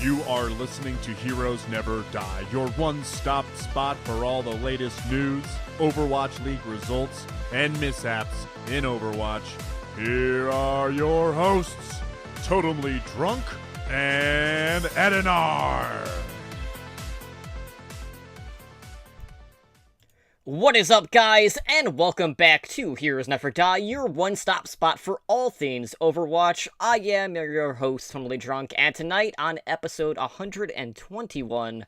You are listening to Heroes Never Die, your one-stop spot for all the latest news, Overwatch League results, and mishaps in Overwatch. Here are your hosts, Totemly Drunk and Edinar. What is up, guys, and welcome back to Heroes Never Die, your one-stop spot for all things Overwatch. I am your host, Totemly Drunk, and tonight on episode 121,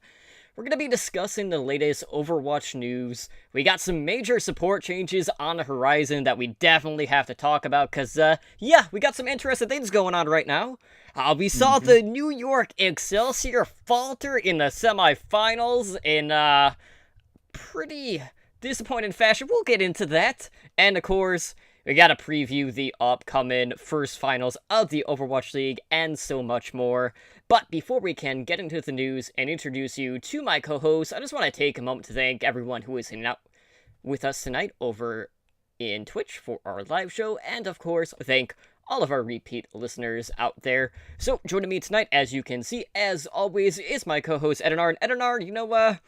we're going to be discussing the latest Overwatch news. We got some major support changes on the horizon that we definitely have to talk about, because, we got some interesting things going on right now. We saw the New York Excelsior falter in the semifinals in, pretty disappointing fashion. We'll get into that. And of course, we gotta preview the upcoming first finals of the Overwatch League and so much more. But before we can get into the news and introduce you to my co-hosts, I just want to take a moment to thank everyone who is hanging out with us tonight over in Twitch for our live show, and of course, thank all of our repeat listeners out there. So joining me tonight, as you can see, as always, is my co-host Edinar. And Edinar,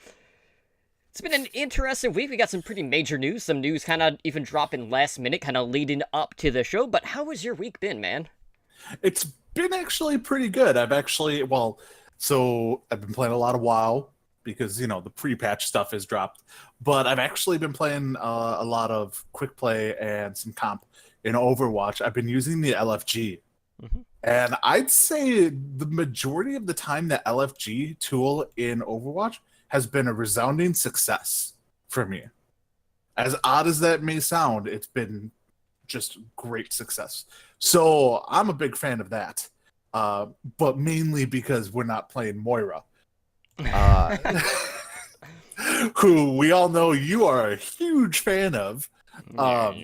it's been an interesting week. We got some pretty major news. Some news kind of even dropping last minute, kind of leading up to the show. But how has your week been, man? It's been actually pretty good. I've been playing a lot of WoW because, the pre-patch stuff is dropped. But I've actually been playing a lot of quick play and some comp in Overwatch. I've been using the LFG. Mm-hmm. And I'd say the majority of the time the LFG tool in Overwatch has been a resounding success for me. As odd as that may sound, it's been just great success. So I'm a big fan of that, but mainly because we're not playing Moira, who we all know you are a huge fan of. But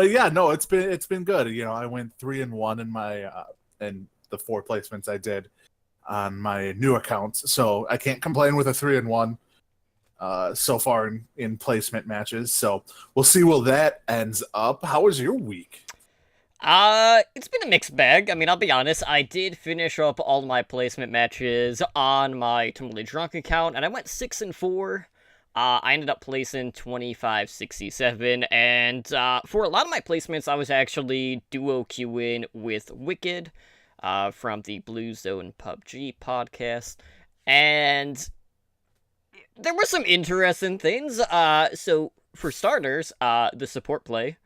yeah, no, it's been good. I went 3-1 in my in the 4 placements I did on my new accounts, so I can't complain with a 3-1 so far in placement matches. So we'll see where that ends up. How was your week? It's been a mixed bag. I mean, I'll be honest, I did finish up all my placement matches on my Totemly Drunk account, and I went 6-4. I ended up placing 25-67, and for a lot of my placements, I was actually duo queuing with Wicked, from the Blue Zone PUBG podcast, and there were some interesting things. So for starters, the support play,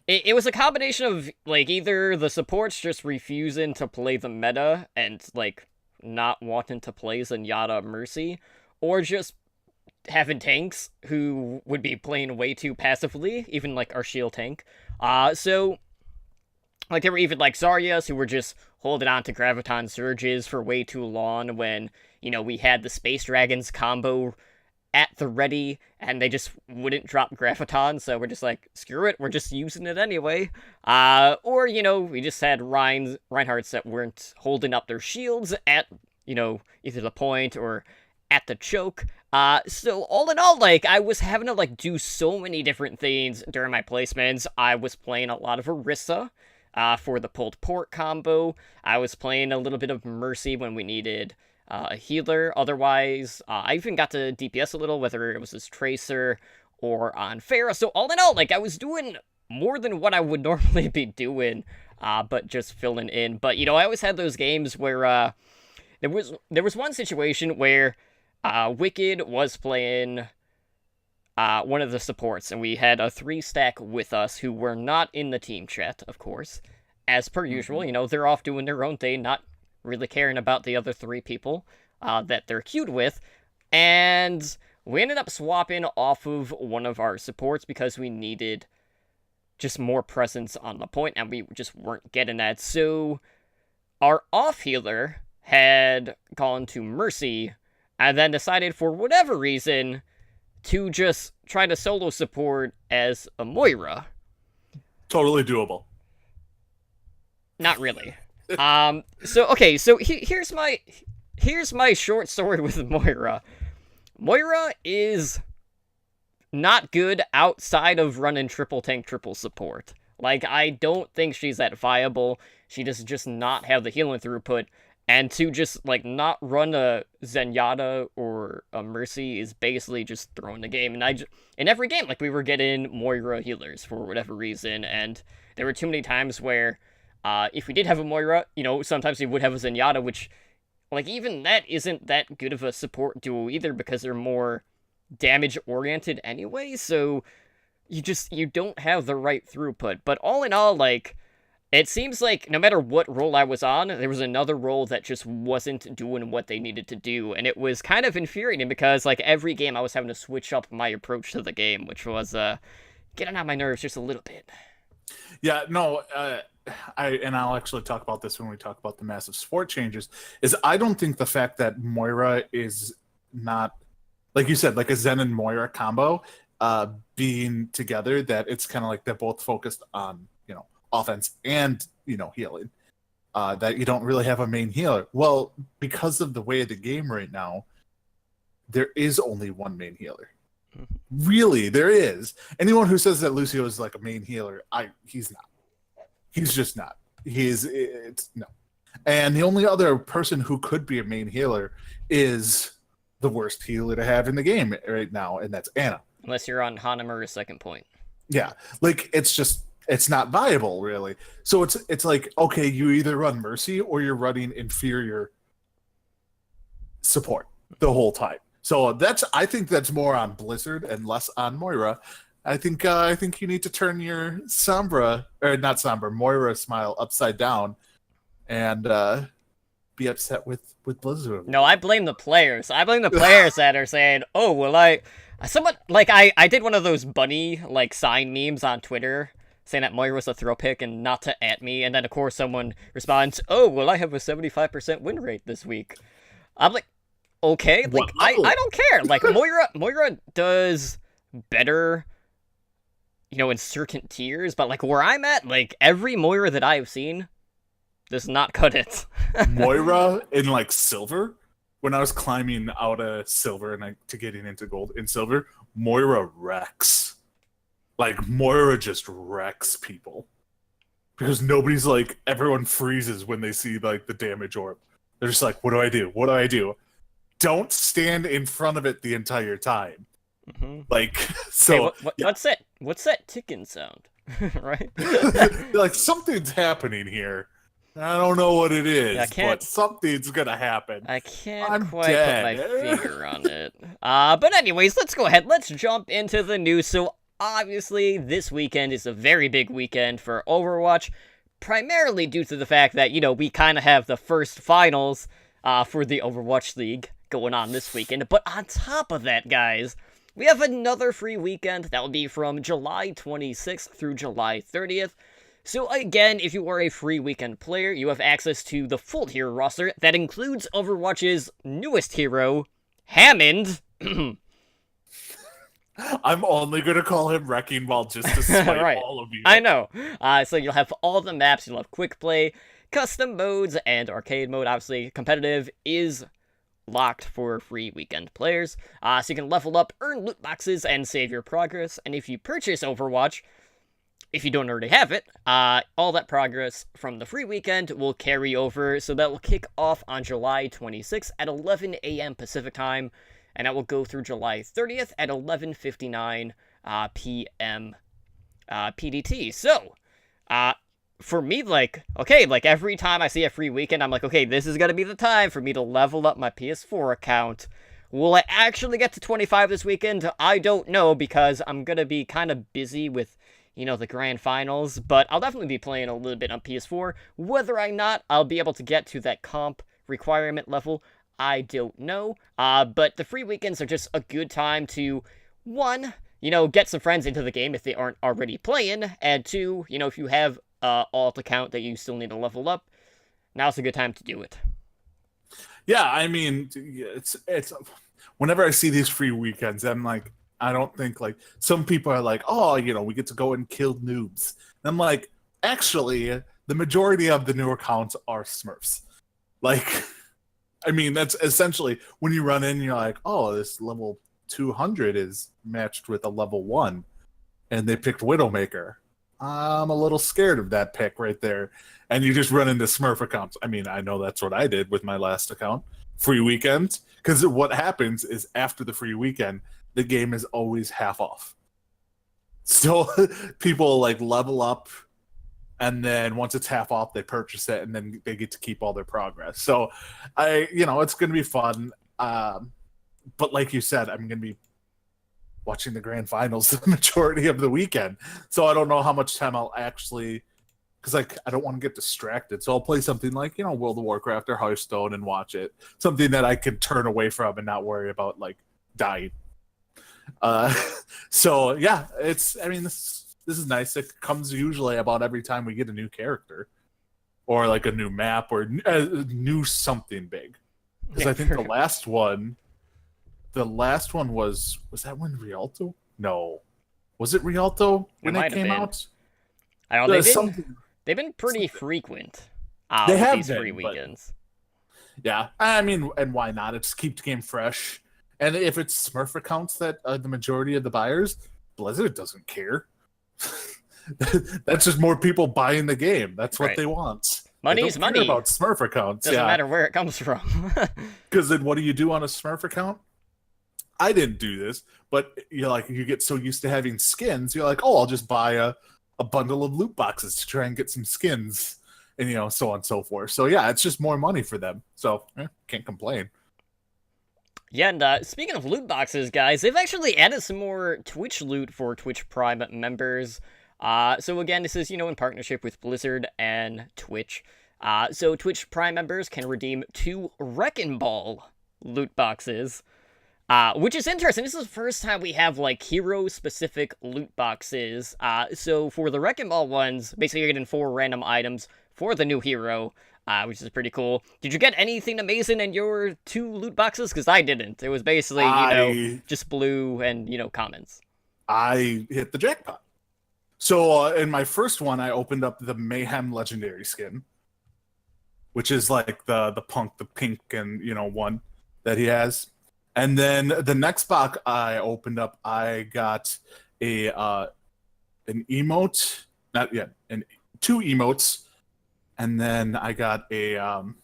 it was a combination of either the supports just refusing to play the meta and not wanting to play Zenyatta Mercy, or just having tanks who would be playing way too passively, even our shield tank. So there were even Zaryas who were just holding on to Graviton Surges for way too long when, we had the Space Dragons combo at the ready, and they just wouldn't drop Graviton, so we're just screw it, we're just using it anyway. Or, we just had Reinhardts that weren't holding up their shields at, either the point or at the choke. So all in all, I was having to, do so many different things during my placements. I was playing a lot of Orisa, for the pulled port combo. I was playing a little bit of Mercy when we needed a healer. Otherwise, I even got to DPS a little, whether it was as Tracer or on Pharah. So all in all, I was doing more than what I would normally be doing, but just filling in. But, I always had those games where there was one situation where Wicked was playing one of the supports, and we had a 3-stack with us who were not in the team chat, of course. As per usual, they're off doing their own thing, not really caring about the other 3 people that they're queued with. And we ended up swapping off of one of our supports because we needed just more presence on the point, and we just weren't getting that. So our off healer had gone to Mercy, and then decided for whatever reason to just try to solo support as a Moira. Totally doable. Not really. So here's my short story with Moira. Moira is not good outside of running triple tank, triple support. Like, I don't think she's that viable. She does just not have the healing throughput. And to just, like, not run a Zenyatta or a Mercy is basically just throwing the game. And in every game, like, we were getting Moira healers for whatever reason. And there were too many times where, if we did have a Moira, sometimes we would have a Zenyatta, which, like, even that isn't that good of a support duo either because they're more damage-oriented anyway. So you don't have the right throughput. But all in all, like, it seems like no matter what role I was on, there was another role that just wasn't doing what they needed to do. And it was kind of infuriating because, like, every game I was having to switch up my approach to the game, which was getting on my nerves just a little bit. Yeah, no, I'll actually talk about this when we talk about the massive support changes, is I don't think the fact that Moira is not, like you said, like a Zen and Moira combo, being together, that it's kind of like they're both focused on, offense and healing, that you don't really have a main healer. Well, because of the way of the game right now, there is only one main healer. Really, there is. Anyone who says that Lucio is like a main healer, he's not. He's just not. No. And the only other person who could be a main healer is the worst healer to have in the game right now, and that's Ana. Unless you're on Hanamura's second point. Yeah, like it's not viable, really. So it's like, okay, you either run Mercy or you're running inferior support the whole time. So I think that's more on Blizzard and less on Moira. I think you need to turn your Moira smile upside down and be upset with Blizzard. No, I blame the players. I blame the players that are saying, "Oh, well, I did one of those bunny like sign memes on Twitter saying that Moira was a throw pick and not to at me, and then of course someone responds, "Oh, well, I have a 75% win rate this week." I'm like, okay, like I don't care. Like Moira does better, in certain tiers, but like where I'm at, like every Moira that I've seen does not cut it. Moira in like silver, when I was climbing out of silver and to getting into gold in silver, Moira wrecks. Like Moira just wrecks people because nobody's like, everyone freezes when they see like the damage orb. They're just like, what do I do? What do I do? Don't stand in front of it the entire time. Mm-hmm. Like, so hey, what's that? What's that ticking sound? Right? Like something's happening here. I don't know what it is, but something's gonna happen. I can't quite put my finger on it. But anyways, let's go ahead. Let's jump into the news. So obviously, this weekend is a very big weekend for Overwatch, primarily due to the fact that, we kind of have the first finals for the Overwatch League going on this weekend. But on top of that, guys, we have another free weekend that will be from July 26th through July 30th. So again, if you are a free weekend player, you have access to the full hero roster that includes Overwatch's newest hero, Hammond. I'm only going to call him Wrecking Ball just to spite right. all of you. I know. So you'll have all the maps, you'll have quick play, custom modes, and arcade mode. Obviously, competitive is locked for free weekend players. So you can level up, earn loot boxes, and save your progress. And if you purchase Overwatch, if you don't already have it, all that progress from the free weekend will carry over. So that will kick off on July 26th at 11 a.m. Pacific time. And that will go through July 30th at 11:59 p.m. PDT. So, for me, like, okay, like, every time I see a free weekend, I'm like, okay, this is going to be the time for me to level up my PS4 account. Will I actually get to 25 this weekend? I don't know, because I'm going to be kind of busy with, the grand finals. But I'll definitely be playing a little bit on PS4. Whether or not I'll be able to get to that comp requirement level, I don't know, but the free weekends are just a good time to, one, get some friends into the game if they aren't already playing, and two, if you have alt account that you still need to level up, now's a good time to do it. Yeah, I mean, it's whenever I see these free weekends, I'm like, I don't think, like, some people are like, oh, we get to go and kill noobs. And I'm like, actually, the majority of the new accounts are Smurfs. Like, I mean, that's essentially when you run in, you're like, oh, this level 200 is matched with a level 1, and they picked Widowmaker. I'm a little scared of that pick right there. And you just run into Smurf accounts. I mean, I know that's what I did with my last account. Free weekend. Because what happens is after the free weekend, the game is always half off. So people like level up, and then once it's half off, they purchase it, and then they get to keep all their progress. So it's going to be fun. But like you said, I'm going to be watching the grand finals the majority of the weekend. So I don't know how much time I'll actually, because I don't want to get distracted. So I'll play something like, World of Warcraft or Hearthstone and watch it. Something that I can turn away from and not worry about like dying. So yeah, this is nice. It comes usually about every time we get a new character or like a new map or new something big. Because I think the last one was that when Rialto? No. Was it Rialto when it came out? I don't know. They've been pretty frequent. They have these free weekends. Yeah. I mean, and why not? It just keeps the game fresh. And if it's Smurf accounts that are the majority of the buyers, Blizzard doesn't care. That's just more people buying the game. That's what they want. Money's money. About Smurf accounts. Doesn't matter where it comes from. Because then what do you do on a Smurf account? I didn't do this, but you get so used to having skins, you're like, oh, I'll just buy a bundle of loot boxes to try and get some skins, and so on and so forth. So yeah, it's just more money for them. So can't complain. Yeah, and speaking of loot boxes, guys, they've actually added some more Twitch loot for Twitch Prime members. So again, this is, in partnership with Blizzard and Twitch. So Twitch Prime members can redeem 2 Wrecking Ball loot boxes. Which is interesting. This is the first time we have, like, hero-specific loot boxes. So for the Wrecking Ball ones, basically you're getting 4 random items for the new hero, which is pretty cool. Did you get anything amazing in your 2 loot boxes? Because I didn't. It was basically, just blue and, commons. I hit the jackpot. So in my first one, I opened up the Mayhem Legendary skin, which is like the pink and, one that he has. And then the next box I opened up, I got an emote, and 2 emotes, and then I got an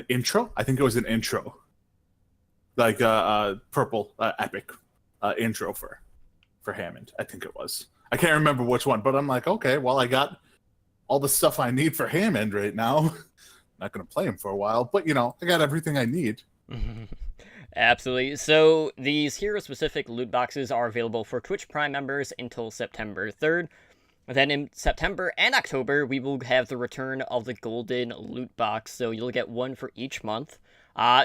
intro. I think it was an intro, like a purple epic intro for Hammond. I think it was. I can't remember which one, but I'm like, okay, well, I got all the stuff I need for Hammond right now. Not gonna play him for a while, but I got everything I need. Absolutely. So these hero-specific loot boxes are available for Twitch Prime members until September 3rd. Then in September and October, we will have the return of the Golden Loot Box, so you'll get 1 for each month.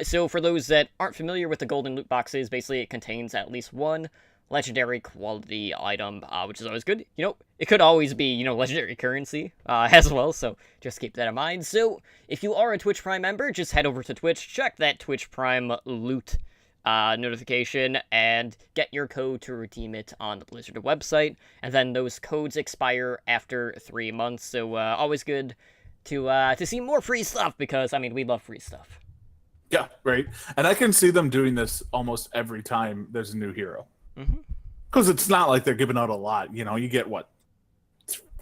So for those that aren't familiar with the Golden Loot Boxes, basically it contains at least 1 legendary quality item, which is always good. It could always be, legendary currency as well, so just keep that in mind. So if you are a Twitch Prime member, just head over to Twitch, check that Twitch Prime loot notification, and get your code to redeem it on the Blizzard website. And then those codes expire after 3 months, so always good to see more free stuff, because, we love free stuff. Yeah, right. And I can see them doing this almost every time there's a new hero. Because it's not like they're giving out a lot. You get,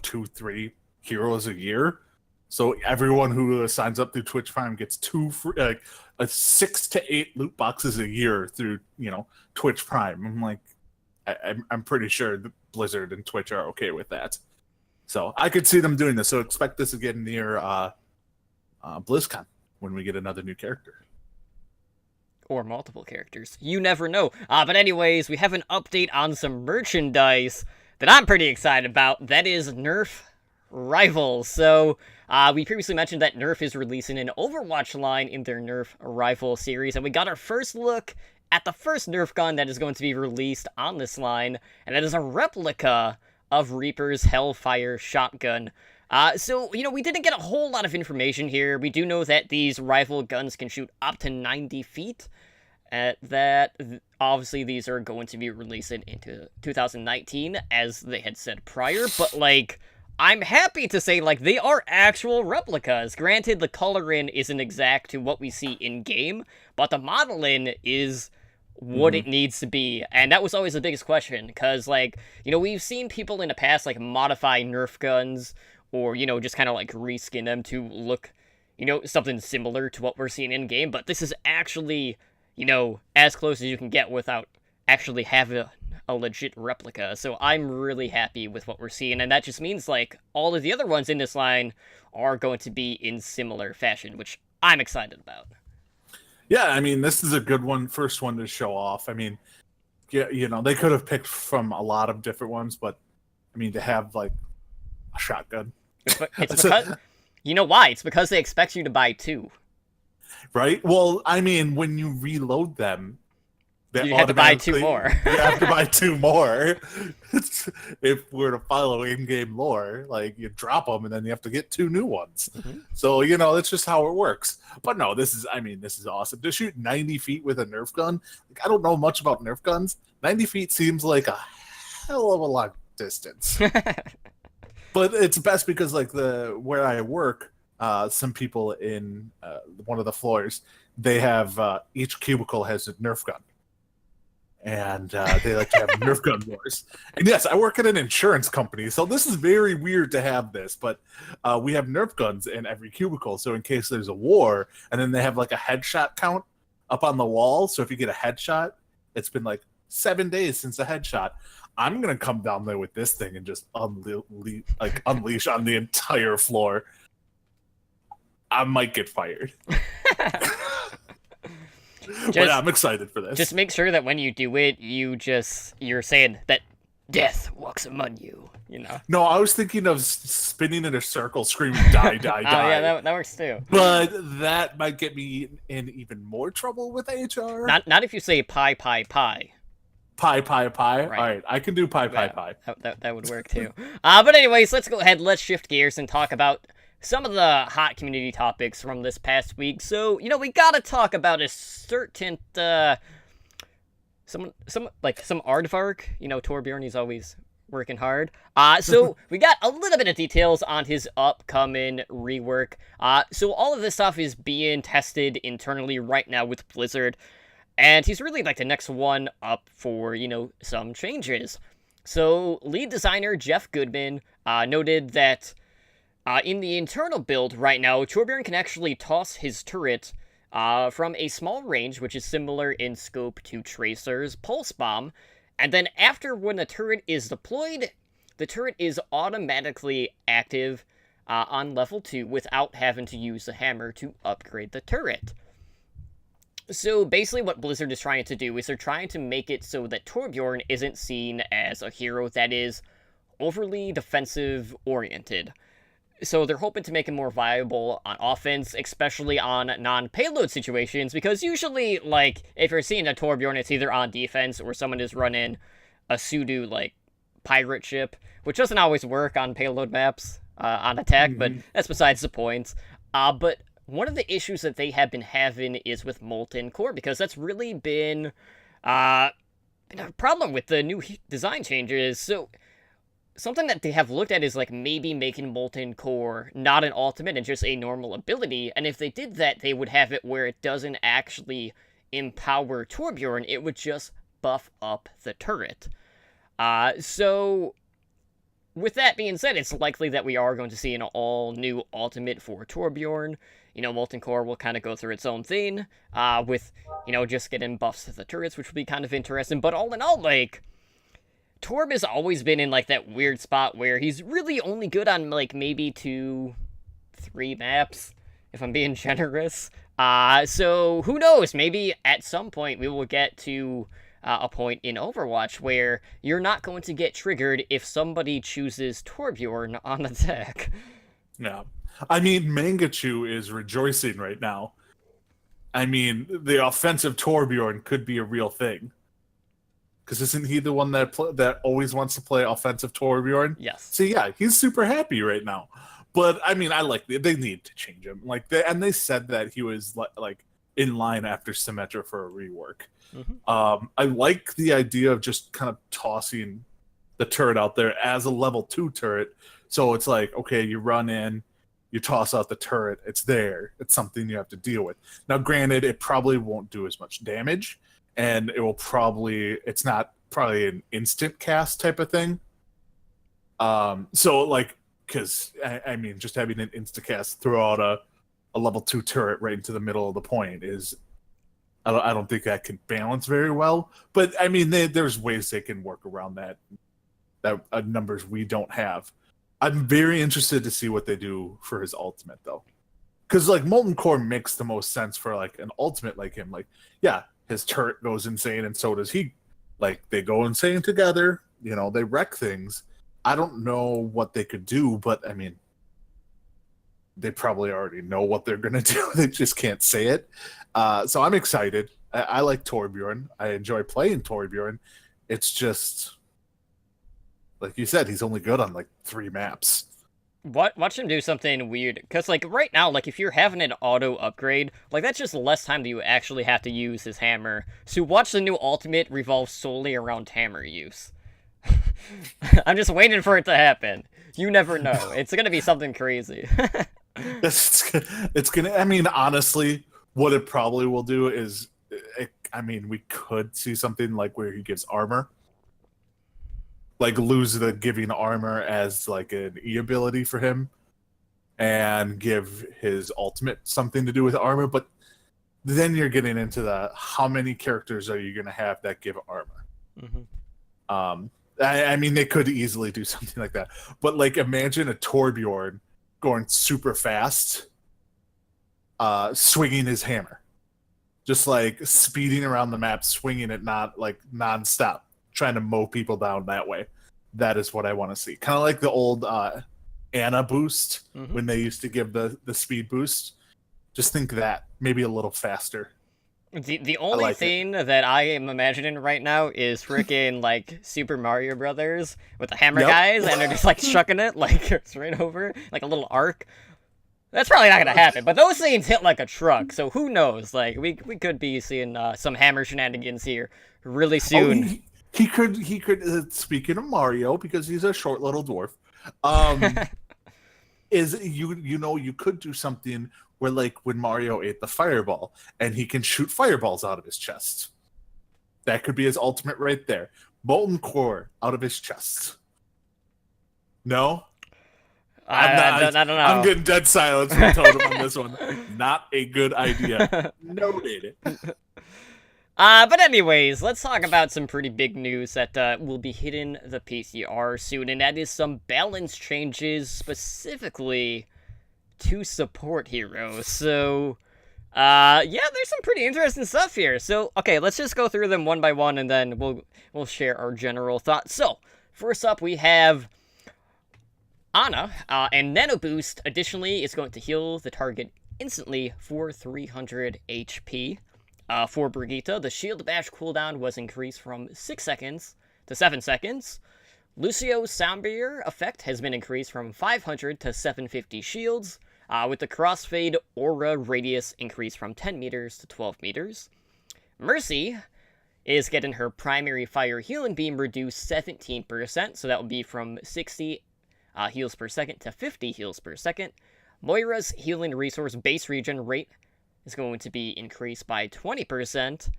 2-3 heroes a year? So everyone who signs up through Twitch Prime gets 2 free, 6 to 8 loot boxes a year through, Twitch Prime. I'm like, I'm pretty sure the Blizzard and Twitch are okay with that. So I could see them doing this. So expect this again near BlizzCon when we get another new character. Or multiple characters. You never know. But anyways, we have an update on some merchandise that I'm pretty excited about. That is Nerf Rivals. So, we previously mentioned that Nerf is releasing an Overwatch line in their Nerf Rifle series, and we got our first look at the first Nerf gun that is going to be released on this line, and that is a replica of Reaper's Hellfire shotgun. So, we didn't get a whole lot of information here. We do know that these rifle guns can shoot up to 90 feet. That, obviously, these are going to be released into 2019, as they had said prior. But, I'm happy to say, they are actual replicas. Granted, the coloring isn't exact to what we see in-game, but the modeling is what it needs to be. And that was always the biggest question, because, like, you know, we've seen people in the past, like, modify Nerf guns, or, you know, just kind of, like, reskin them to look, you know, something similar to what we're seeing in-game, but this is actually, you know, as close as you can get without actually having a legit replica. So I'm really happy with what we're seeing, and that just means, like, all of the other ones in this line are going to be in similar fashion, which I'm excited about. Yeah, I mean, this is a good one, first one to show off. I mean, yeah, you know, they could have picked from a lot of different ones, but I mean, to have like a shotgun, it's because you know why? It's because they expect you to buy 2. Right? Well, I mean, when you reload them, You have to buy 2 more. You have to buy 2 more. If we're to follow in-game lore, like you drop them and then you have to get 2 new ones. So, you know, that's just how it works. But no, this is awesome. To shoot 90 feet with a Nerf gun, like, I don't know much about Nerf guns. 90 feet seems like a hell of a long distance. But it's best because, like, where I work, some people in one of the floors, they have each cubicle has a Nerf gun. And they like to have Nerf gun wars. And yes, I work at an insurance company, so this is very weird to have this, but we have Nerf guns in every cubicle, so in case there's a war, and then they have like a headshot count up on the wall, so if you get a headshot, it's been like 7 days since a headshot. I'm going to come down there with this thing and just unleash on the entire floor. I might get fired. But yeah, I'm excited for this. Just make sure that when you do it, you're saying that death walks among you, you know? No, I was thinking of spinning in a circle, screaming, die, die, die. Oh, yeah, that works too. But that might get me in even more trouble with HR. Not if you say pie, pie, pie. Pie, pie, pie? Right. All right, I can do pie, pie, pie. That would work too. But anyways, let's go ahead, let's shift gears and talk about some of the hot community topics from this past week. So, you know, we gotta talk about a certain, some aardvark. You know, Torbjorn, he's always working hard. So we got a little bit of details on his upcoming rework. So all of this stuff is being tested internally right now with Blizzard, and he's really like the next one up for, you know, some changes. So lead designer Jeff Goodman noted that in the internal build right now, Torbjorn can actually toss his turret from a small range, which is similar in scope to Tracer's Pulse Bomb, and then after when the turret is deployed, the turret is automatically active on level 2 without having to use the hammer to upgrade the turret. So basically what Blizzard is trying to do is they're trying to make it so that Torbjorn isn't seen as a hero that is overly defensive-oriented. So they're hoping to make him more viable on offense, especially on non-payload situations, because usually, like, if you're seeing a Torbjorn, it's either on defense or someone is running a pseudo, like, pirate ship, which doesn't always work on payload maps on attack, but that's besides the point. But one of the issues that they have been having is with Molten Core, because that's really been a problem with the new design changes. So something that they have looked at is, like, maybe making Molten Core not an ultimate and just a normal ability, and if they did that, they would have it where it doesn't actually empower Torbjorn, it would just buff up the turret. So with that being said, it's likely that we are going to see an all-new ultimate for Torbjorn. You know, Molten Core will kind of go through its own thing, with, you know, just getting buffs to the turrets, which will be kind of interesting, but all in all, like, Torb has always been in, like, that weird spot where he's really only good on, like, maybe 2-3 maps, if I'm being generous. So who knows? Maybe at some point we will get to a point in Overwatch where you're not going to get triggered if somebody chooses Torbjorn on attack. Yeah. I mean, Mangachu is rejoicing right now. I mean, the offensive Torbjorn could be a real thing. Because isn't he the one that always wants to play offensive Torbjorn? Yes. So yeah, he's super happy right now. But I mean, they need to change him. Like they said that he was like in line after Symmetra for a rework. I like the idea of just kind of tossing the turret out there as a level 2 turret. So it's like, okay, you run in, you toss out the turret, it's there. It's something you have to deal with. Now, granted, it probably won't do as much damage and it's not probably an instant cast type of thing. So like, because I mean, just having an insta cast throw out a level 2 turret right into the middle of the point is, I don't think that can balance very well. But I mean, there's ways they can work around that numbers we don't have. I'm very interested to see what they do for his ultimate though, because like Molten Core makes the most sense for like an ultimate like him. Like, yeah, his turret goes insane and so does he. Like, they go insane together. You know, they wreck things. I don't know what they could do, but I mean, they probably already know what they're gonna do. They just can't say it. So I'm excited. I like Torbjorn. I enjoy playing Torbjorn. It's just, like you said, he's only good on like 3 maps. Watch him do something weird, because like right now, like if you're having an auto upgrade, like that's just less time that you actually have to use his hammer. So watch the new ultimate revolve solely around hammer use. I'm just waiting for it to happen. You never know. It's gonna be something crazy. It's gonna. I mean, honestly, what it probably will do is, I mean, we could see something like where he gives armor. Like lose the giving armor as like an E ability for him, and give his ultimate something to do with armor. But then you're getting into the how many characters are you going to have that give armor? Mm-hmm. I mean, they could easily do something like that. But like, imagine a Torbjorn going super fast, swinging his hammer, just like speeding around the map, swinging it not like nonstop, trying to mow people down that way. That is what I want to see. Kind of like the old Ana boost when they used to give the speed boost. Just think that, maybe a little faster. The only thing that I am imagining right now is freaking like Super Mario Brothers with the hammer guys, and they're just like chucking it like straight over, like a little arc. That's probably not gonna happen, but those things hit like a truck, so who knows? Like we could be seeing some hammer shenanigans here really soon. Oh, he could. Speaking of Mario, because he's a short little dwarf, is you could do something where like when Mario ate the fireball and he can shoot fireballs out of his chest. That could be his ultimate right there. Molten Core out of his chest. No? I don't know. I'm getting dead silence from Totem on this one. Not a good idea. Noted. But anyways, let's talk about some pretty big news that will be hitting the PCR soon, and that is some balance changes specifically to support heroes. So, yeah, there's some pretty interesting stuff here. So, okay, let's just go through them one by one, and then we'll share our general thoughts. So, first up, we have Ana, and Nano Boost, additionally, is going to heal the target instantly for 300 HP. For Brigitte, the Shield Bash cooldown was increased from 6 seconds to 7 seconds. Lucio's Soundbarrier effect has been increased from 500 to 750 shields, with the Crossfade Aura radius increased from 10 meters to 12 meters. Mercy is getting her primary fire healing beam reduced 17%, so that will be from 60 heals per second to 50 heals per second. Moira's healing resource base regen rate is going to be increased by 20%.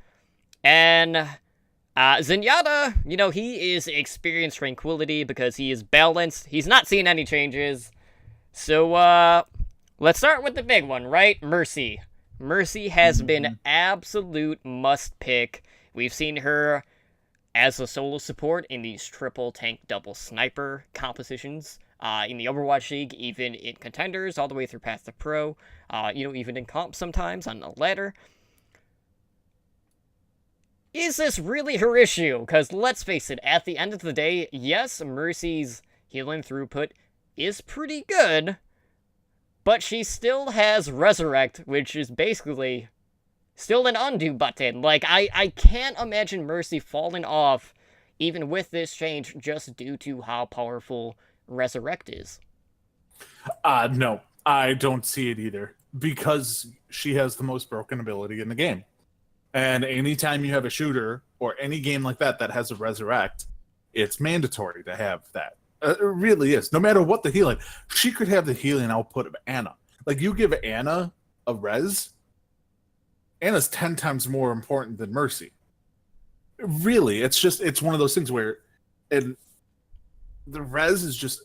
And Zenyatta, he is experienced tranquility because he is balanced. He's not seeing any changes. So, let's start with the big one, right? Mercy. Mercy has been absolute must-pick. We've seen her as a solo support in these triple tank double sniper compositions. In the Overwatch League, even in contenders, all the way through Path to Pro, even in comp sometimes on the ladder. Is this really her issue? Because let's face it, at the end of the day, yes, Mercy's healing throughput is pretty good, but she still has Resurrect, which is basically still an undo button. Like, I can't imagine Mercy falling off, even with this change, just due to how powerful Resurrect is. No, I don't see it either, because she has the most broken ability in the game. And anytime you have a shooter or any game like that that has a Resurrect, it's mandatory to have that. It really is. No matter what the healing, she could have the healing output of Ana. Like, you give Ana a res, Ana's 10 times more important than Mercy. Really, it's one of those things where, and the res is just,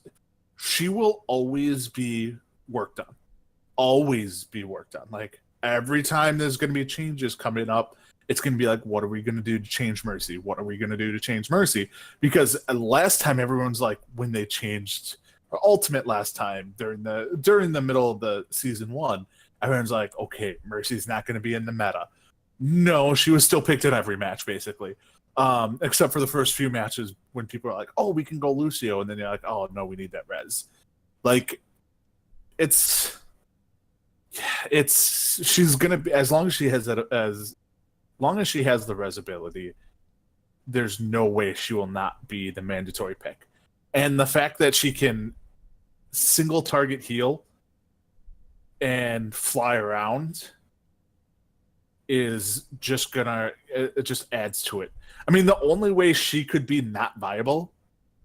she will always be worked on, always be worked on. Like every time there's going to be changes coming up, it's going to be like, what are we going to do to change Mercy? What are we going to do to change Mercy? Because last time everyone's like, when they changed Ultimate last time during the middle of the season 1, everyone's like, okay, Mercy's not going to be in the meta. No, she was still picked in every match basically, except for the first few matches when people are like, oh, we can go Lucio, and then you're like, oh no, we need that res. Like, it's she's gonna be, as long as she has that, as long as she has the res ability, there's no way she will not be the mandatory pick. And the fact that she can single target heal and fly around is just gonna, it just adds to it. I mean, the only way she could be not viable,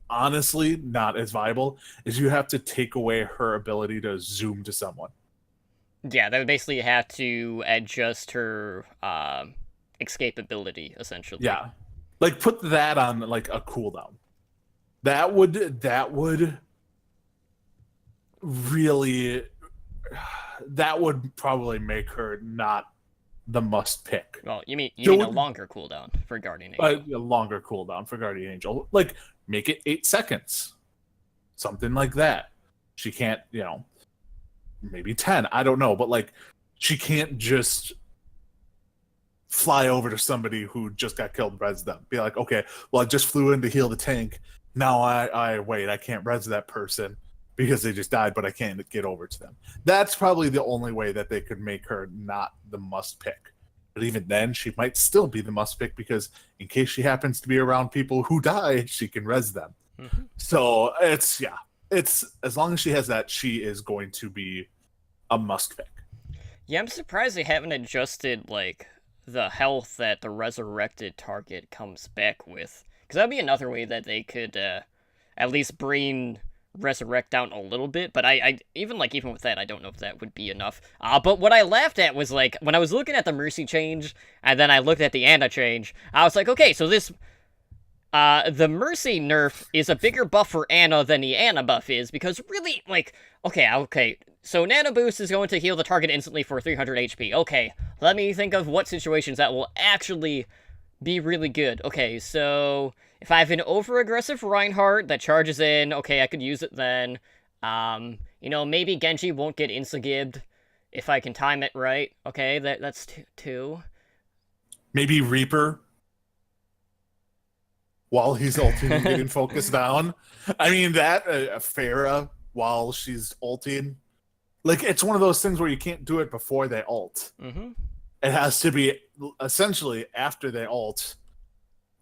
honestly, not as viable, is you have to take away her ability to zoom to someone. Yeah, they would basically have to adjust her escapability, essentially. Yeah. Like, put that on, like, a cooldown. That would really, that would probably make her not the must pick. Well, you mean a longer cooldown for Guardian Angel? A longer cooldown for Guardian Angel. Like, make it 8 seconds. Something like that. She can't, maybe 10. I don't know. But, like, she can't just fly over to somebody who just got killed and res them. Be like, okay, well, I just flew in to heal the tank. Now I wait, I can't res that person because they just died, but I can't get over to them. That's probably the only way that they could make her not the must pick. But even then, she might still be the must pick because in case she happens to be around people who die, she can res them. Mm-hmm. So it's as long as she has that, she is going to be a must pick. Yeah, I'm surprised they haven't adjusted like the health that the resurrected target comes back with. Because that'd be another way that they could at least bring Resurrect down a little bit. But I even with that, I don't know if that would be enough. But what I laughed at was, like, when I was looking at the Mercy change, and then I looked at the Ana change, I was like, okay, so this... the Mercy nerf is a bigger buff for Ana than the Ana buff is, because really, like, okay, so Nano Boost is going to heal the target instantly for 300 HP. Okay, let me think of what situations that will actually be really good. Okay, so if I have an over-aggressive Reinhardt that charges in, okay, I could use it then. Maybe Genji won't get insta-gibbed if I can time it right. Okay, that's two. Maybe Reaper while he's ulting and getting focused down. I mean, that Pharah while she's ulting, like, it's one of those things where you can't do it before they ult. Mm-hmm. It has to be essentially after they ult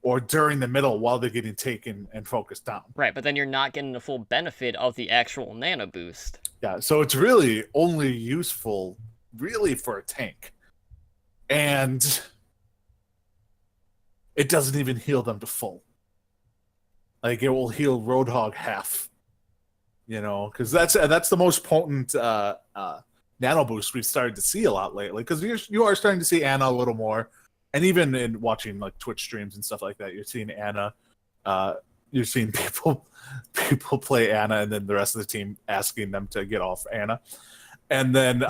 or during the middle while they're getting taken and focused down. Right, but then you're not getting the full benefit of the actual nano boost. Yeah, so it's really only useful really for a tank. And it doesn't even heal them to full. Like, it will heal Roadhog half. Because that's the most potent nano boost we've started to see a lot lately, because you are starting to see Ana a little more, and even in watching like Twitch streams and stuff like that, you're seeing Ana. You're seeing people play Ana, and then the rest of the team asking them to get off Ana, and then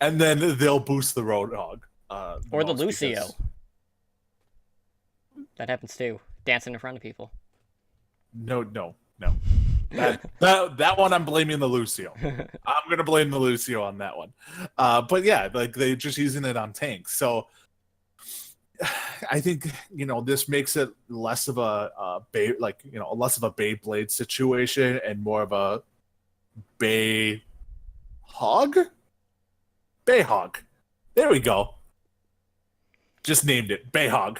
and then they'll boost the Roadhog or the Lucio. Because... that happens too, dancing in front of people. No. That one I'm blaming the Lucio. I'm gonna blame the Lucio on that one. But yeah, like, they're just using it on tanks. So I think this makes it less of a less of a Beyblade situation and more of a Bayhog. There we go. Just named it Bayhog.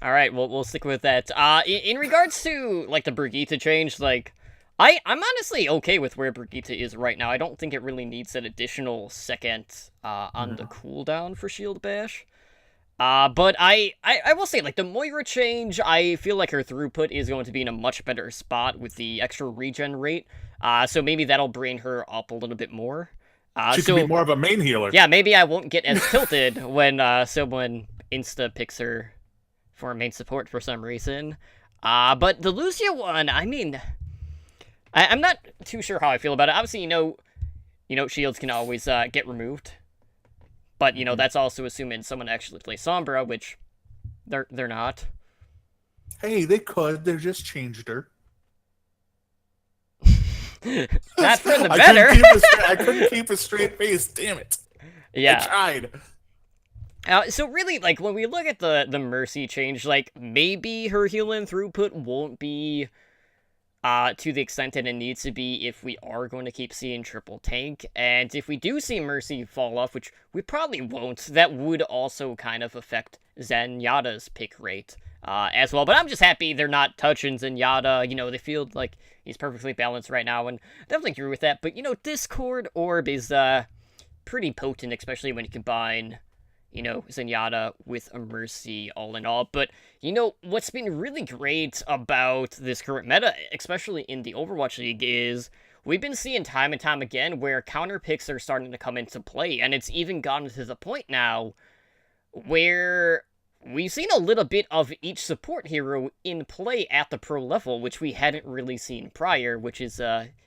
All right, we'll stick with that. In regards to like the Brigitte change, like I'm honestly okay with where Brigitte is right now. I don't think it really needs that additional second on the cooldown for Shield Bash. But I will say, like, the Moira change, I feel like her throughput is going to be in a much better spot with the extra regen rate. So maybe that'll bring her up a little bit more. She could be more of a main healer. Yeah, maybe I won't get as tilted when someone insta picks her for main support for some reason. But the Lucio one, I mean, I'm not too sure how I feel about it. Obviously, shields can always get removed, but that's also assuming someone actually plays Sombra, which they're not. Hey, they could. They just changed her. Not for the better. I couldn't keep a straight face. Damn it. Yeah. I tried. So really, like, when we look at the Mercy change, like, maybe her healing throughput won't be to the extent that it needs to be if we are going to keep seeing triple tank. And if we do see Mercy fall off, which we probably won't, that would also kind of affect Zenyatta's pick rate as well. But I'm just happy they're not touching Zenyatta. They feel like he's perfectly balanced right now, and I definitely agree with that. But, Discord Orb is pretty potent, especially when you combine Zenyatta with a Mercy all in all. But, what's been really great about this current meta, especially in the Overwatch League, is we've been seeing time and time again where counter picks are starting to come into play, and it's even gotten to the point now where we've seen a little bit of each support hero in play at the pro level, which we hadn't really seen prior, which is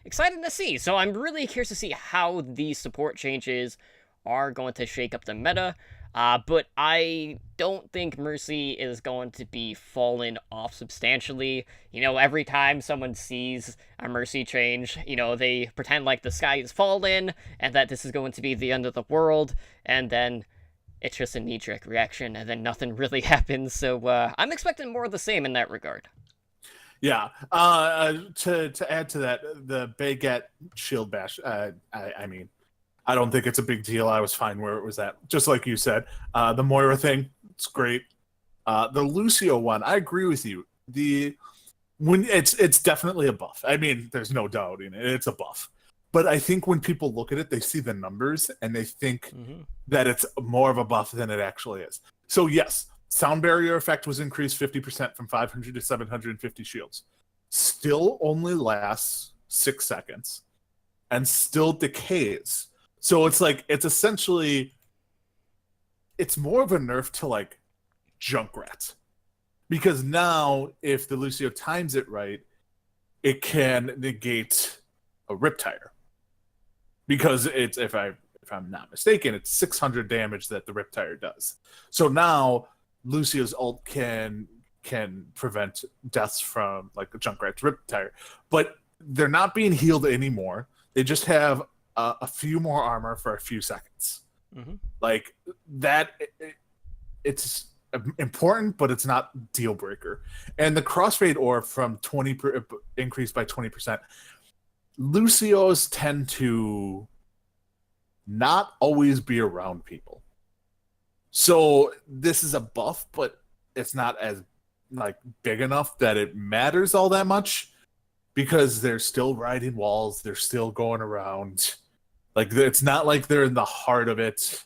exciting to see. So I'm really curious to see how these support changes are going to shake up the meta. But I don't think Mercy is going to be falling off substantially. Every time someone sees a Mercy change, they pretend like the sky is falling and that this is going to be the end of the world, and then it's just a knee-jerk reaction, and then nothing really happens. So I'm expecting more of the same in that regard. Yeah. To add to that, the Baguette shield bash, I don't think it's a big deal. I was fine where it was at. Just like you said, the Moira thing, it's great. The Lucio one, I agree with you. It's definitely a buff. I mean, there's no doubting it. It's a buff. But I think when people look at it, they see the numbers and they think that it's more of a buff than it actually is. So yes, sound barrier effect was increased 50% from 500 to 750 shields. Still only lasts 6 seconds and still decays. So it's essentially, it's more of a nerf to like Junkrat. Because now if the Lucio times it right, it can negate a Riptire. Because it's, if I'm not mistaken, it's 600 damage that the Riptire does. So now Lucio's ult can prevent deaths from like the Junkrat's Riptire. But they're not being healed anymore. They just have a few more armor for a few seconds. Like that, it's important, but it's not deal breaker. And the crossfade orb from increased by 20%. Lucios tend to not always be around people, so this is a buff, but it's not as like big enough that it matters all that much because they're still riding walls, they're still going around. Like, it's not like they're in the heart of it,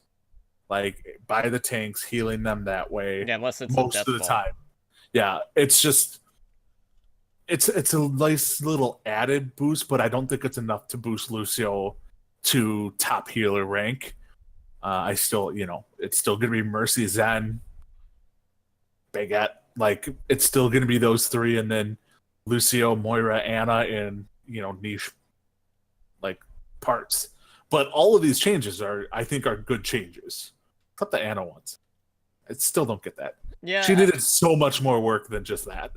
like by the tanks, healing them that way. Yeah, unless it's most of the time. Yeah, it's just it's a nice little added boost, but I don't think it's enough to boost Lucio to top healer rank. I still, it's still gonna be Mercy, Zen, Baguette. Like, it's still gonna be those three, and then Lucio, Moira, Ana, in niche like parts. But all of these changes I think are good changes. Except the Ana ones. I still don't get that. Yeah, she needed so much more work than just that.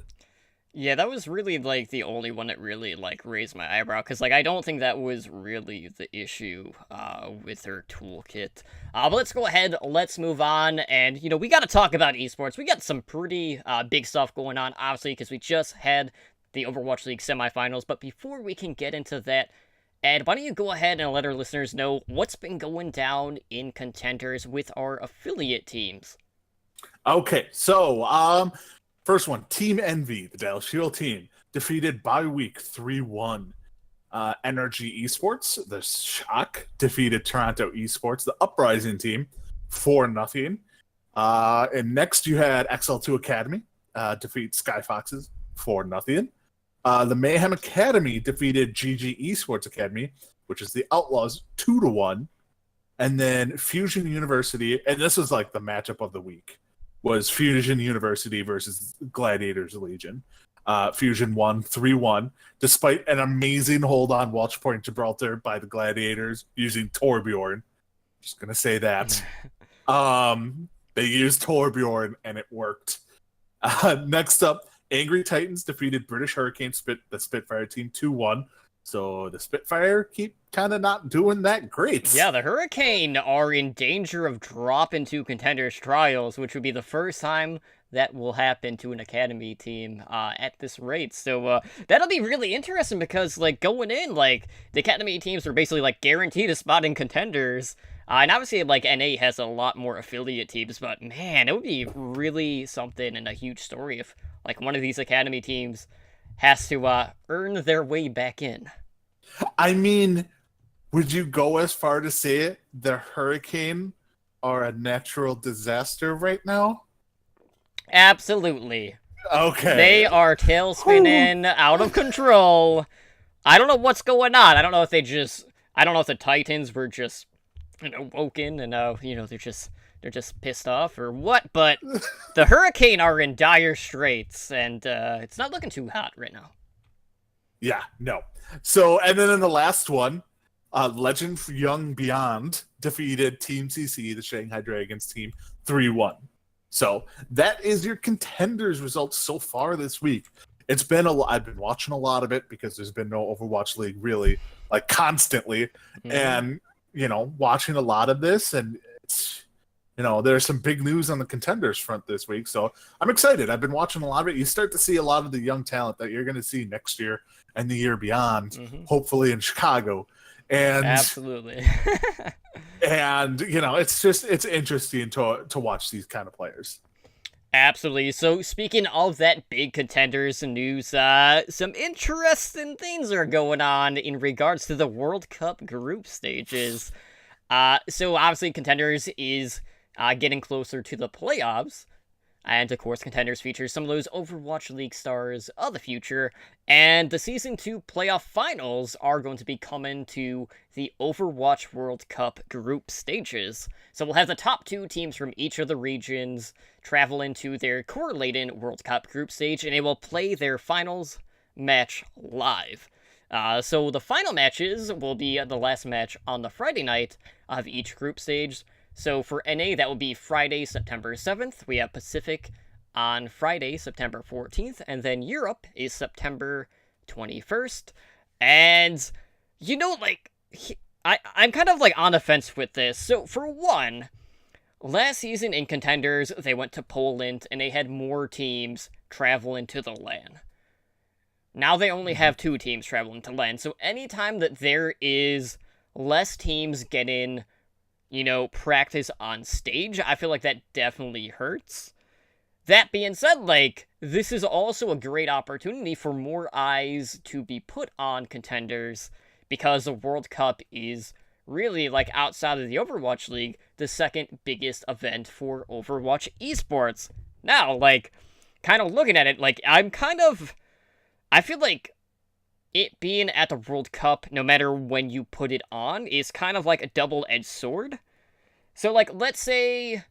Yeah, that was really, like, the only one that really, like, raised my eyebrow, because, like, I don't think that was really the issue with her toolkit. But let's go ahead, let's move on, and, we gotta talk about esports. We got some pretty big stuff going on, obviously, because we just had the Overwatch League semifinals, but before we can get into that, Ed, why don't you go ahead and let our listeners know what's been going down in Contenders with our affiliate teams? Okay, so, first one, Team Envy, the Dallas Shield team, defeated by week 3-1. Energy Esports, the Shock, defeated Toronto Esports, the Uprising team, 4-0. And next you had XL2 Academy, defeat Sky Foxes, 4-0. The Mayhem Academy defeated GG Esports Academy, which is the Outlaws, 2-1. And then Fusion University, and this was like the matchup of the week, was Fusion University versus Gladiators Legion. Fusion won 3-1, despite an amazing hold on Welch Point Gibraltar by the Gladiators using Torbjorn. Just gonna say that. They used Torbjorn and it worked. Next up, Angry Titans defeated British Hurricane the Spitfire team 2-1. So the Spitfire keep kind of not doing that great. Yeah, the Hurricane are in danger of dropping to Contenders Trials, which would be the first time that will happen to an Academy team at this rate. So that'll be really interesting because, like, going in, like, the Academy teams are basically, like, guaranteed a spot in Contenders. And obviously, like, NA has a lot more affiliate teams, but, man, it would be really something and a huge story if, like, one of these Academy teams has to earn their way back in. I mean, would you go as far to say it? The Hurricane are a natural disaster right now? Absolutely. Okay. They are tail spinning out of control. I don't know what's going on. I don't know if the Titans were just, woken and they're just pissed off or what, but the Hurricane are in dire straits and it's not looking too hot right now. Yeah, no. So, and then in the last one, Legend Young Beyond defeated Team CC, the Shanghai Dragons team, 3-1. So that is your Contenders results so far this week. It's been I've been watching a lot of it because there's been no Overwatch League really, like, constantly, and watching a lot of this, and it's, there's some big news on the Contenders front this week, so I'm excited. I've been watching a lot of it. You start to see a lot of the young talent that you're going to see next year and the year beyond, hopefully in Chicago. And absolutely. And it's interesting to watch these kind of players. Absolutely. So speaking of that big Contenders news, some interesting things are going on in regards to the World Cup group stages. So obviously Contenders is getting closer to the playoffs. And of course, Contenders features some of those Overwatch League stars of the future. And the Season 2 playoff finals are going to be coming to the Overwatch World Cup group stages. So we'll have the top 2 teams from each of the regions travel into their correlating World Cup group stage, and they will play their finals match live. So the final matches will be the last match on the Friday night of each group stage. So for NA, that will be Friday, September 7th. We have Pacific on Friday, September 14th. And then Europe is September 21st. And, I'm kind of, on the fence with this. So for one, last season in Contenders, they went to Poland, and they had more teams travel into the LAN. Now they only have 2 teams traveling to LAN. So anytime that there is less teams getting practice on stage, I feel like that definitely hurts. That being said, this is also a great opportunity for more eyes to be put on Contenders, because the World Cup is really, outside of the Overwatch League, the second biggest event for Overwatch esports. Now, kind of looking at it, I feel like it being at the World Cup, no matter when you put it on, is kind of like a double-edged sword. So, let's say,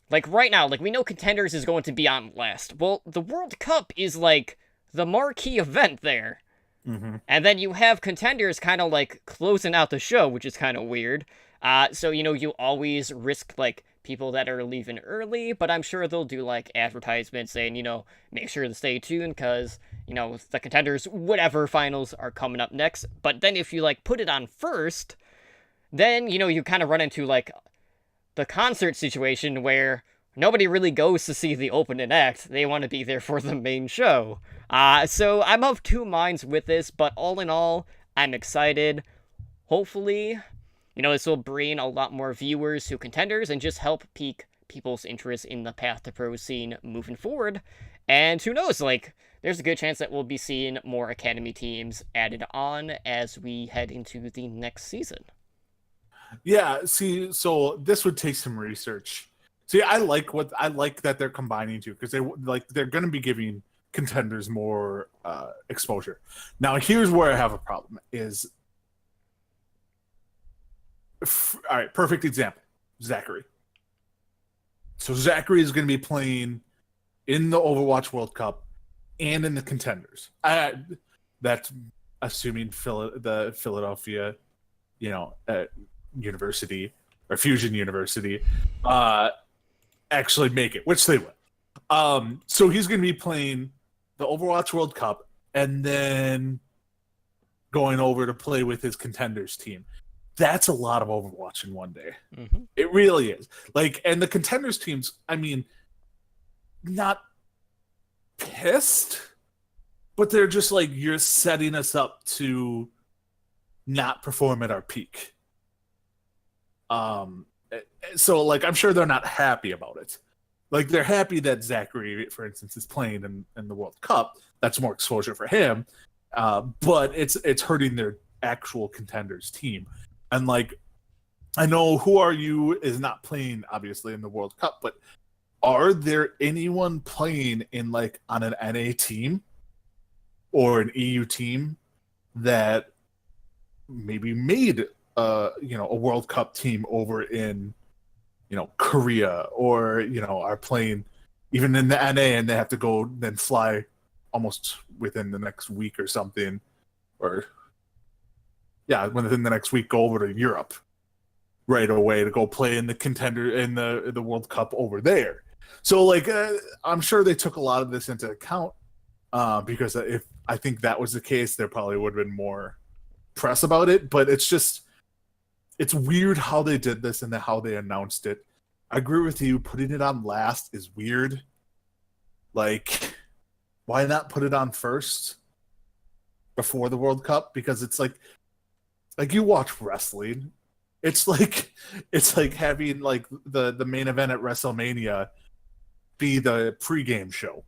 right now, we know Contenders is going to be on last. Well, the World Cup is, the marquee event there. Mm-hmm. And then you have Contenders kind of, closing out the show, which is kind of weird. So, you always risk, people that are leaving early, but I'm sure they'll do, advertisements saying, make sure to stay tuned, because, the Contenders whatever finals are coming up next. But then if you, put it on first, then, you kind of run into, the concert situation where nobody really goes to see the opening act. They want to be there for the main show. So I'm of 2 minds with this, but all in all, I'm excited. Hopefully, this will bring a lot more viewers to Contenders and just help pique people's interest in the Path to Pro scene moving forward. And who knows, there's a good chance that we'll be seeing more Academy teams added on as we head into the next season. Yeah, see, so this would take some research. See, I like that they're combining 2, because they're going to be giving Contenders more exposure. Now, here's where I have a problem is, all right, perfect example, Zachary. So Zachary is going to be playing in the Overwatch World Cup and in the Contenders. That's assuming the Philadelphia, University or Fusion University, actually make it, which they will. So he's going to be playing the Overwatch World Cup and then going over to play with his Contenders team. That's a lot of Overwatch in one day. Mm-hmm. It really is. And the Contenders teams, I mean, not pissed, but they're just like, you're setting us up to not perform at our peak. So I'm sure they're not happy about it. They're happy that Zachary, for instance, is playing in the World Cup. That's more exposure for him. But it's hurting their actual Contenders team. And I know Who Are You is not playing obviously in the World Cup, but are there anyone playing in on an NA team or an EU team that maybe made a World Cup team over in Korea, or are playing even in the NA and they have to go then fly almost within the next week or something, or within the next week go over to Europe right away to go play in the Contender in the World Cup over there. So I'm sure they took a lot of this into account, because if I think that was the case, there probably would have been more press about it. But it's weird how they did this and how they announced it. I agree with you. Putting it on last is weird. Why not put it on first before the World Cup? Because it's like you watch wrestling. It's like having the main event at WrestleMania be the pregame show.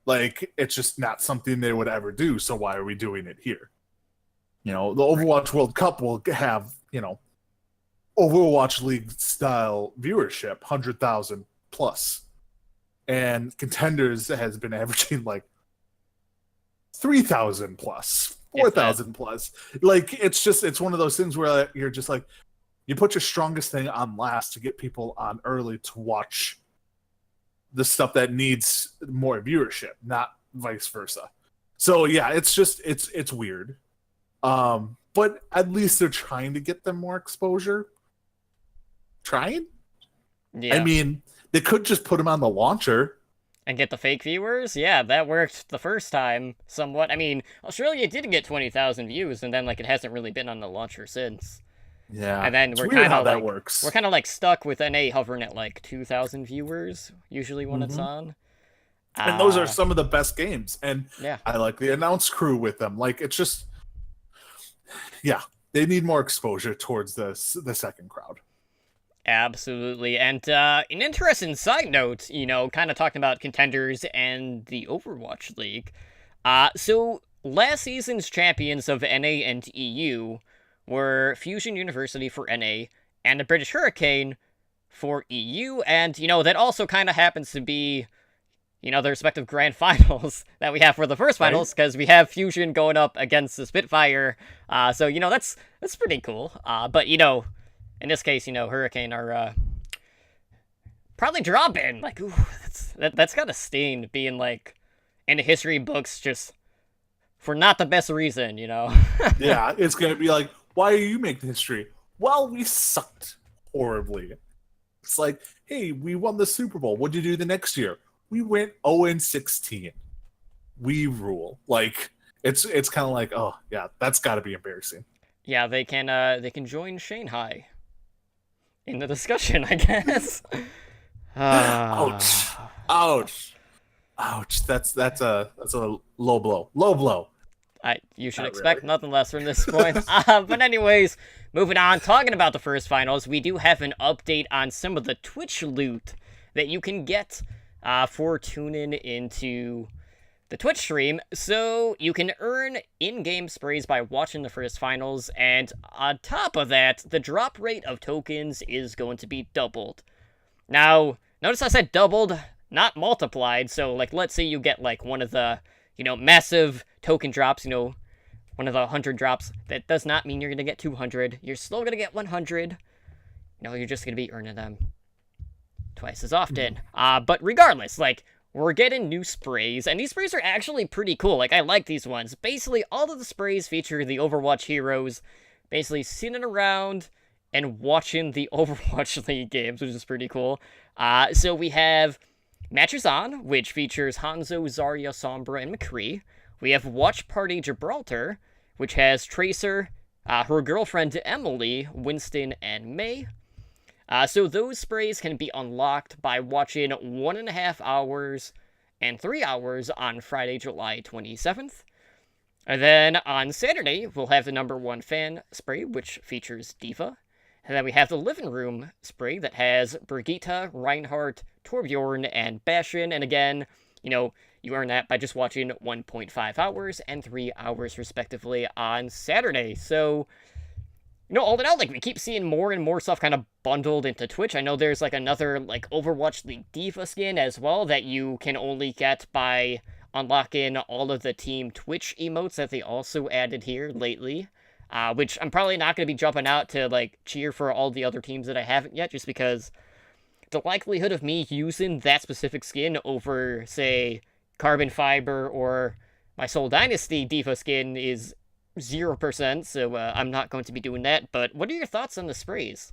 It's just not something they would ever do. So why are we doing it here? The Overwatch World Cup will have, Overwatch League style viewership, 100,000 plus. And Contenders has been averaging 3,000 plus, 4,000 plus. It's one of those things where you're just you put your strongest thing on last to get people on early to watch the stuff that needs more viewership, not vice versa. So yeah, it's weird. But at least they're trying to get them more exposure. Trying? Yeah. I mean, they could just put them on the launcher. And get the fake viewers? Yeah, that worked the first time somewhat. I mean, Australia did get 20,000 views, and then it hasn't really been on the launcher since. Yeah. And then it's we're weird kind how of that works. We're kind of stuck with NA hovering at 2,000 viewers usually when it's on. And those are some of the best games. And yeah. I like the announce crew with them. It's just, yeah, they need more exposure towards the second crowd. Absolutely. And an interesting side note, kind of talking about Contenders and the Overwatch League. So last season's champions of NA and EU were Fusion University for NA and the British Hurricane for EU. And, that also kind of happens to be, the respective grand finals that we have for the first finals, because we have Fusion going up against the Spitfire. So, that's pretty cool. But, in this case, Hurricane are probably dropping. Ooh, that's got a stain being in the history books just for not the best reason, Yeah, it's gonna be why are you making history? Well, we sucked horribly. It's hey, we won the Super Bowl. What'd you do the next year? We went 0-16. We rule. It's kind of oh yeah, that's got to be embarrassing. Yeah, they can join Shanghai in the discussion, I guess. Ouch! That's a low blow. Low blow. You should expect nothing less from this point. But anyways, moving on, talking about the first finals, we do have an update on some of the Twitch loot that you can get for tuning into the Twitch stream. So you can earn in-game sprays by watching the first finals, and on top of that, the drop rate of tokens is going to be doubled. Now, notice I said doubled, not multiplied. So let's say you get one of the massive token drops, one of the 100 drops. That does not mean you're going to get 200. You're still going to get 100. You're just going to be earning them twice as often. But regardless, like, we're getting new sprays, and these sprays are actually pretty cool. Like, I like these ones. Basically, all of the sprays feature the Overwatch heroes basically sitting around and watching the Overwatch League games, which is pretty cool. So we have Matches On, which features Hanzo, Zarya, Sombra, and McCree. We have Watch Party Gibraltar, which has Tracer, her girlfriend Emily, Winston, and Mei. So those sprays can be unlocked by watching 1.5 hours and 3 hours on Friday, July 27th. And then on Saturday, we'll have the number 1 fan spray, which features D.Va. And then we have the living room spray that has Brigitte, Reinhardt, Torbjorn, and Bastion. And again, you earn that by just watching 1.5 hours and 3 hours, respectively, on Saturday. So, all in all, like, we keep seeing more and more stuff kind of bundled into Twitch. I know there's, like, another, like, Overwatch League D.Va skin as well that you can only get by unlocking all of the Team Twitch emotes that they also added here lately. Which I'm probably not going to be jumping out to, like, cheer for all the other teams that I haven't yet, just because the likelihood of me using that specific skin over, say, Carbon Fiber or my Soul Dynasty D.Va skin is 0%, so I'm not going to be doing that. But what are your thoughts on the sprays?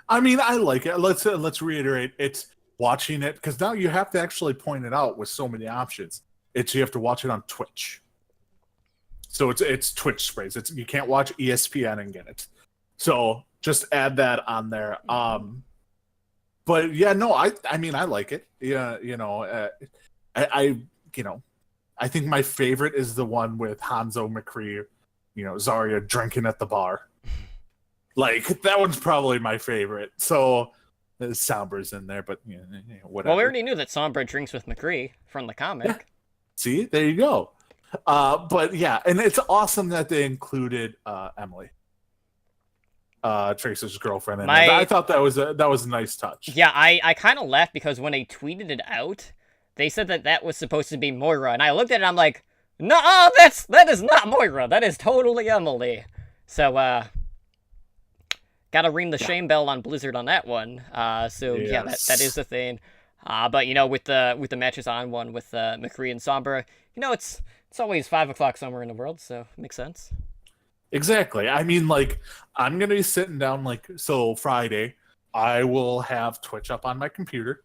I mean, I like it. Let's reiterate. It's watching it, because now you have to actually point it out with so many options. You have to watch it on Twitch. So it's Twitch sprays. You can't watch ESPN and get it. So just add that on there. But yeah, no, I mean, I like it. Yeah, I think my favorite is the one with Hanzo, McCree, Zarya drinking at the bar. Like, that one's probably my favorite. So Sombra's in there, but whatever. Well, we already knew that Sombra drinks with McCree from the comic. Yeah. See, there you go. But yeah, and it's awesome that they included Emily, Tracer's girlfriend. I thought that was a nice touch. Yeah, I kind of laughed because when they tweeted it out, they said that was supposed to be Moira, and I looked at it and I'm like, no, that is not Moira. That is totally Emily. So, gotta ring the shame bell on Blizzard on that one. So yes. Yeah, that is the thing. But with the Matches On one with McCree and Sombra, it's always 5 o'clock somewhere in the world, so it makes sense. Exactly. I mean, like, I'm gonna be sitting down, so Friday, I will have Twitch up on my computer,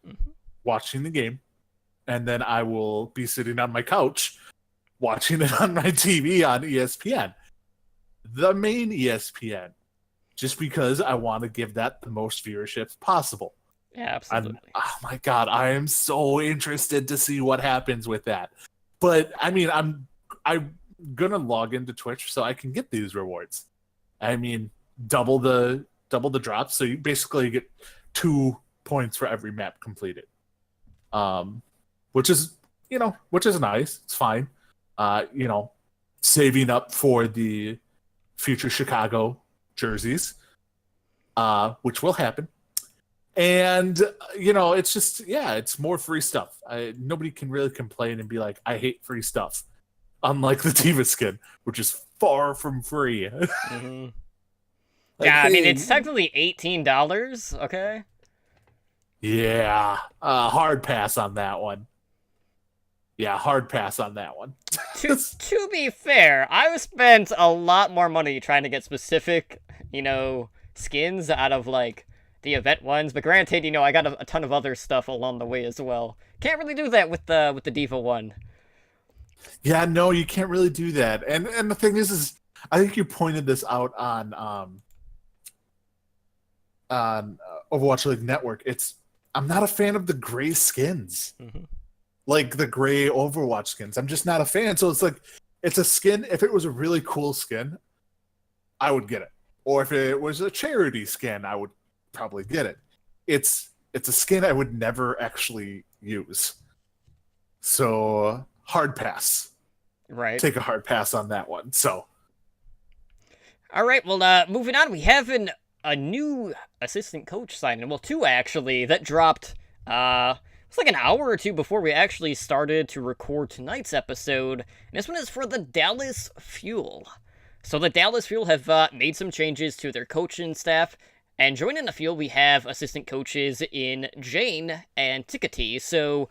watching the game. And then I will be sitting on my couch watching it on my TV on ESPN. The main ESPN. Just because I want to give that the most viewership possible. Yeah, absolutely. Oh my God, I am so interested to see what happens with that. But, I mean, I'm going to log into Twitch so I can get these rewards. I mean, double the drops. So you basically get 2 points for every map completed. Which is nice. It's fine. Saving up for the future Chicago jerseys, which will happen. And, it's just, it's more free stuff. Nobody can really complain and be like, I hate free stuff. Unlike the D.Va skin, which is far from free. Mm-hmm. Yeah, I mean, it's technically $18, okay? Yeah, hard pass on that one. Yeah, hard pass on that one. To be fair, I've spent a lot more money trying to get specific, skins out of, like, the event ones. But granted, I got a ton of other stuff along the way as well. Can't really do that with the D.Va one. Yeah, no, you can't really do that. And the thing is I think you pointed this out on Overwatch League Network. I'm not a fan of the gray skins. Mm-hmm. Like the gray Overwatch skins. I'm just not a fan. So it's a skin. If it was a really cool skin, I would get it. Or if it was a charity skin, I would probably get it. It's a skin I would never actually use. So hard pass. Right. Take a hard pass on that one. So. All right. Well, moving on, we have a new assistant coach signing. Well, 2 actually that dropped. It's like an hour or 2 before we actually started to record tonight's episode. And this one is for the Dallas Fuel. So the Dallas Fuel have made some changes to their coaching staff. And joining the field, we have assistant coaches in Jane and Tikati. So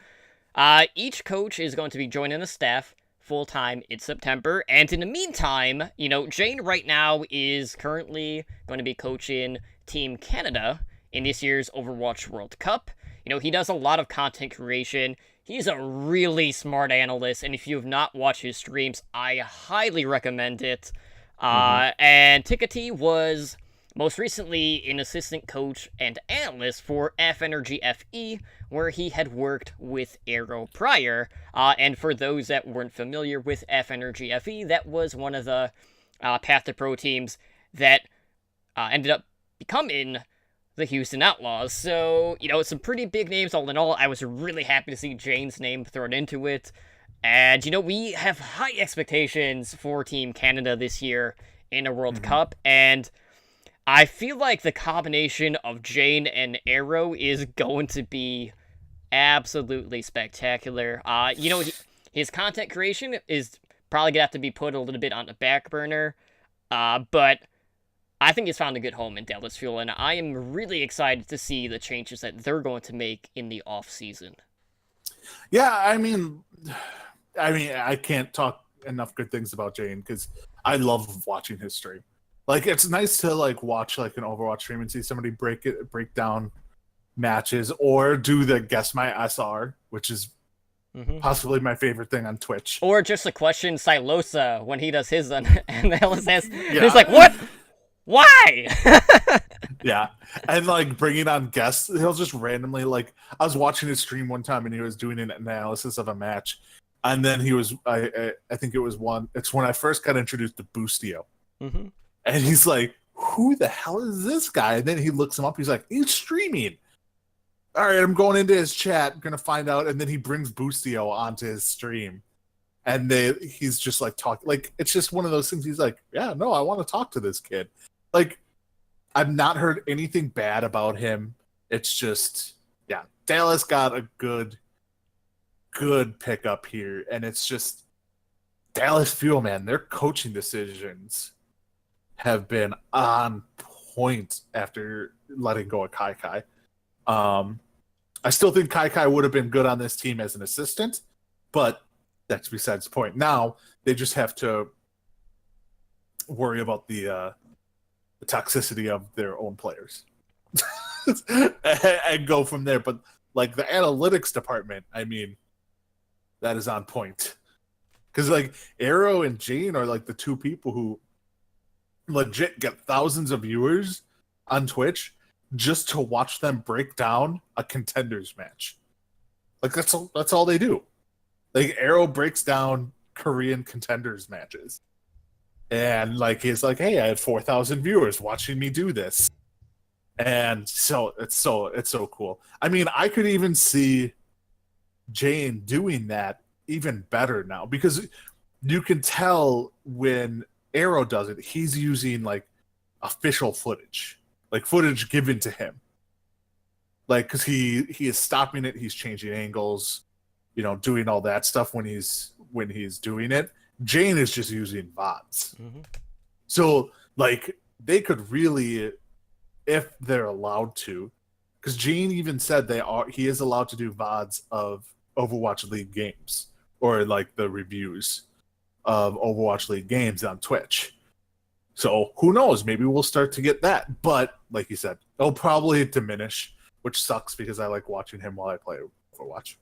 each coach is going to be joining the staff full-time in September. And in the meantime, Jane right now is currently going to be coaching Team Canada in this year's Overwatch World Cup. He does a lot of content creation. He's a really smart analyst, and if you have not watched his streams, I highly recommend it. And Tikati was most recently an assistant coach and analyst for F Energy FE, where he had worked with Arrow prior. And for those that weren't familiar with F Energy FE, that was one of the Path to Pro teams that ended up becoming the Houston Outlaws. So, some pretty big names all in all. I was really happy to see Jane's name thrown into it. And, we have high expectations for Team Canada this year in a World Cup. And I feel like the combination of Jane and Arrow is going to be absolutely spectacular. His content creation is probably going to have to be put a little bit on the back burner. But I think he's found a good home in Dallas Fuel, and I am really excited to see the changes that they're going to make in the off-season. Yeah, I mean, I can't talk enough good things about Jane because I love watching his stream. Like, it's nice to watch an Overwatch stream and see somebody break down matches or do the Guess My SR, which is possibly my favorite thing on Twitch. Or just a question Silosa when he does his analysis. Yeah. He's like, what? Why? Yeah. And bringing on guests, he'll just randomly I was watching his stream one time and he was doing an analysis of a match. And then he was, I think it's when I first got introduced to Boostio. And he's like, who the hell is this guy? And then he looks him up. He's like, he's streaming. All right, I'm going into his chat. Going to find out. And then he brings Boostio onto his stream. And he's just talking. It's just one of those things. He's like, yeah, no, I want to talk to this kid. I've not heard anything bad about him. It's just, yeah, Dallas got a good pickup here. And it's just Dallas Fuel, man, their coaching decisions have been on point after letting go of Kai Kai. I still think Kai Kai would have been good on this team as an assistant, but that's besides the point. Now they just have to worry about the toxicity of their own players and go from there. But the analytics department, I mean, that is on point. Because Arrow and Jane are the two people who legit get thousands of viewers on Twitch just to watch them break down a contenders match. That's all they do. Arrow breaks down Korean contenders matches. And he's like, hey, I had 4,000 viewers watching me do this. And so it's so cool. I mean, I could even see Jane doing that even better now because you can tell when Arrow does it, he's using official footage, footage given to him. Because he is stopping it, he's changing angles, doing all that stuff when he's doing it. Jane is just using VODs. So they could really, if they're allowed to, because Jane even said he is allowed to do VODs of Overwatch League games or the reviews of Overwatch League games on Twitch. So who knows? Maybe we'll start to get that. But like you said, it'll probably diminish, which sucks because I like watching him while I play Overwatch.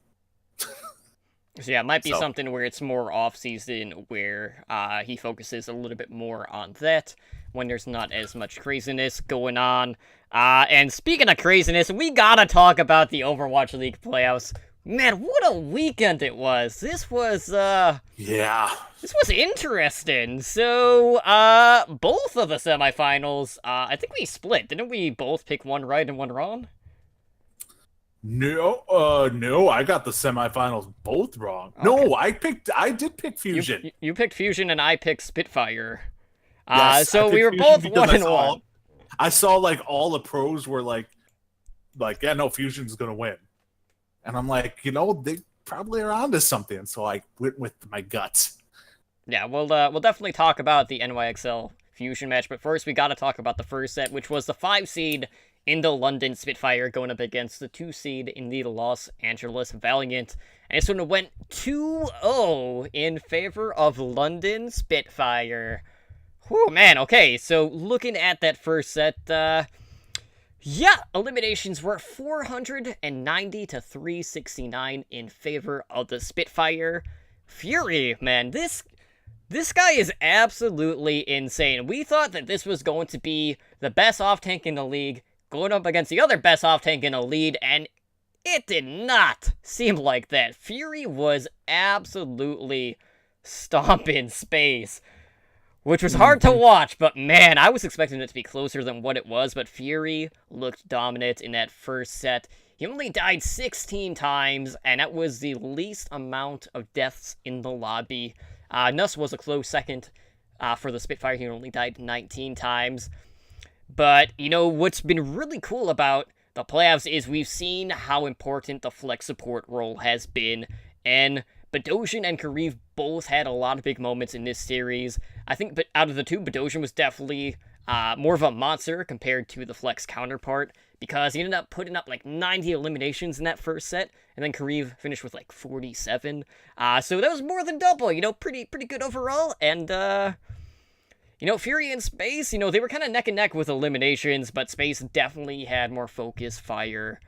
So yeah, it might be something where it's more off-season, where he focuses a little bit more on that, when there's not as much craziness going on. And speaking of craziness, we gotta talk about the Overwatch League playoffs. Man, what a weekend it was! This was, yeah. This was interesting. So, both of the semifinals, I think we split. Didn't we both pick one right and one wrong? No, I got the semifinals both wrong. Okay. No, I did pick Fusion. You picked Fusion and I picked Spitfire. Yes, so we were both 1-1. I saw all the pros were yeah, no, Fusion's gonna win. And I'm like, they probably are onto something, so I went with my guts. Yeah, we'll definitely talk about the NYXL Fusion match. But first, we gotta talk about the first set, which was the 5 seed in the London Spitfire going up against the 2 seed in the Los Angeles Valiant. And this one went 2-0 in favor of London Spitfire. Whew, man, okay, so looking at that first set, yeah, eliminations were 490 to 369 in favor of the Spitfire. Fury, man, this guy is absolutely insane. We thought that this was going to be the best off-tank in the league, going up against the other best off-tank in the league, and it did not seem like that. Fury was absolutely stomping space, which was hard to watch, but man, I was expecting it to be closer than what it was, but Fury looked dominant in that first set. He only died 16 times, and that was the least amount of deaths in the lobby. Nuss was a close second for the Spitfire. He only died 19 times. But, you know, what's been really cool about the playoffs is we've seen how important the flex support role has been, and Bedosian and Kariv both had a lot of big moments in this series. I think out of the two, Bedosian was definitely more of a monster compared to the flex counterpart, because he ended up putting up like 90 eliminations in that first set, and then Kariv finished with like 47. So that was more than double, you know, pretty good overall. And, you know, Fury and Space, you know, they were kind of neck and neck with eliminations, but Space definitely had more focus fire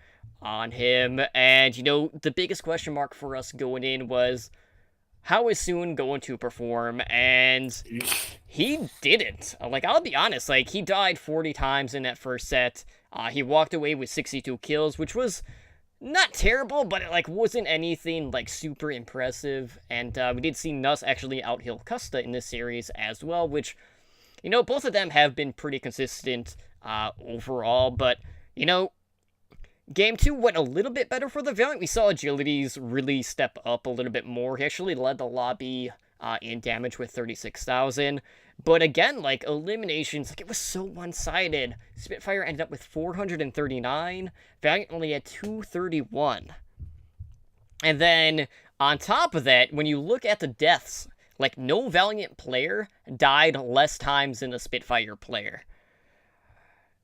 on him. And, you know, the biggest question mark for us going in was, how is Soon going to perform? And he didn't. Like, I'll be honest, like, he died 40 times in that first set. He walked away with 62 kills, which was not terrible, but it, like, wasn't anything, like, super impressive. And we did see Nuss actually outhill Custa in this series as well, which, you know, both of them have been pretty consistent overall. But, you know, Game 2 went a little bit better for the Valiant. We saw Agilities really step up a little bit more. He actually led the lobby in damage with 36,000. But again, like, eliminations, like, it was so one-sided. Spitfire ended up with 439. Valiant only had 231. And then, on top of that, when you look at the deaths, like, no Valiant player died less times than a Spitfire player.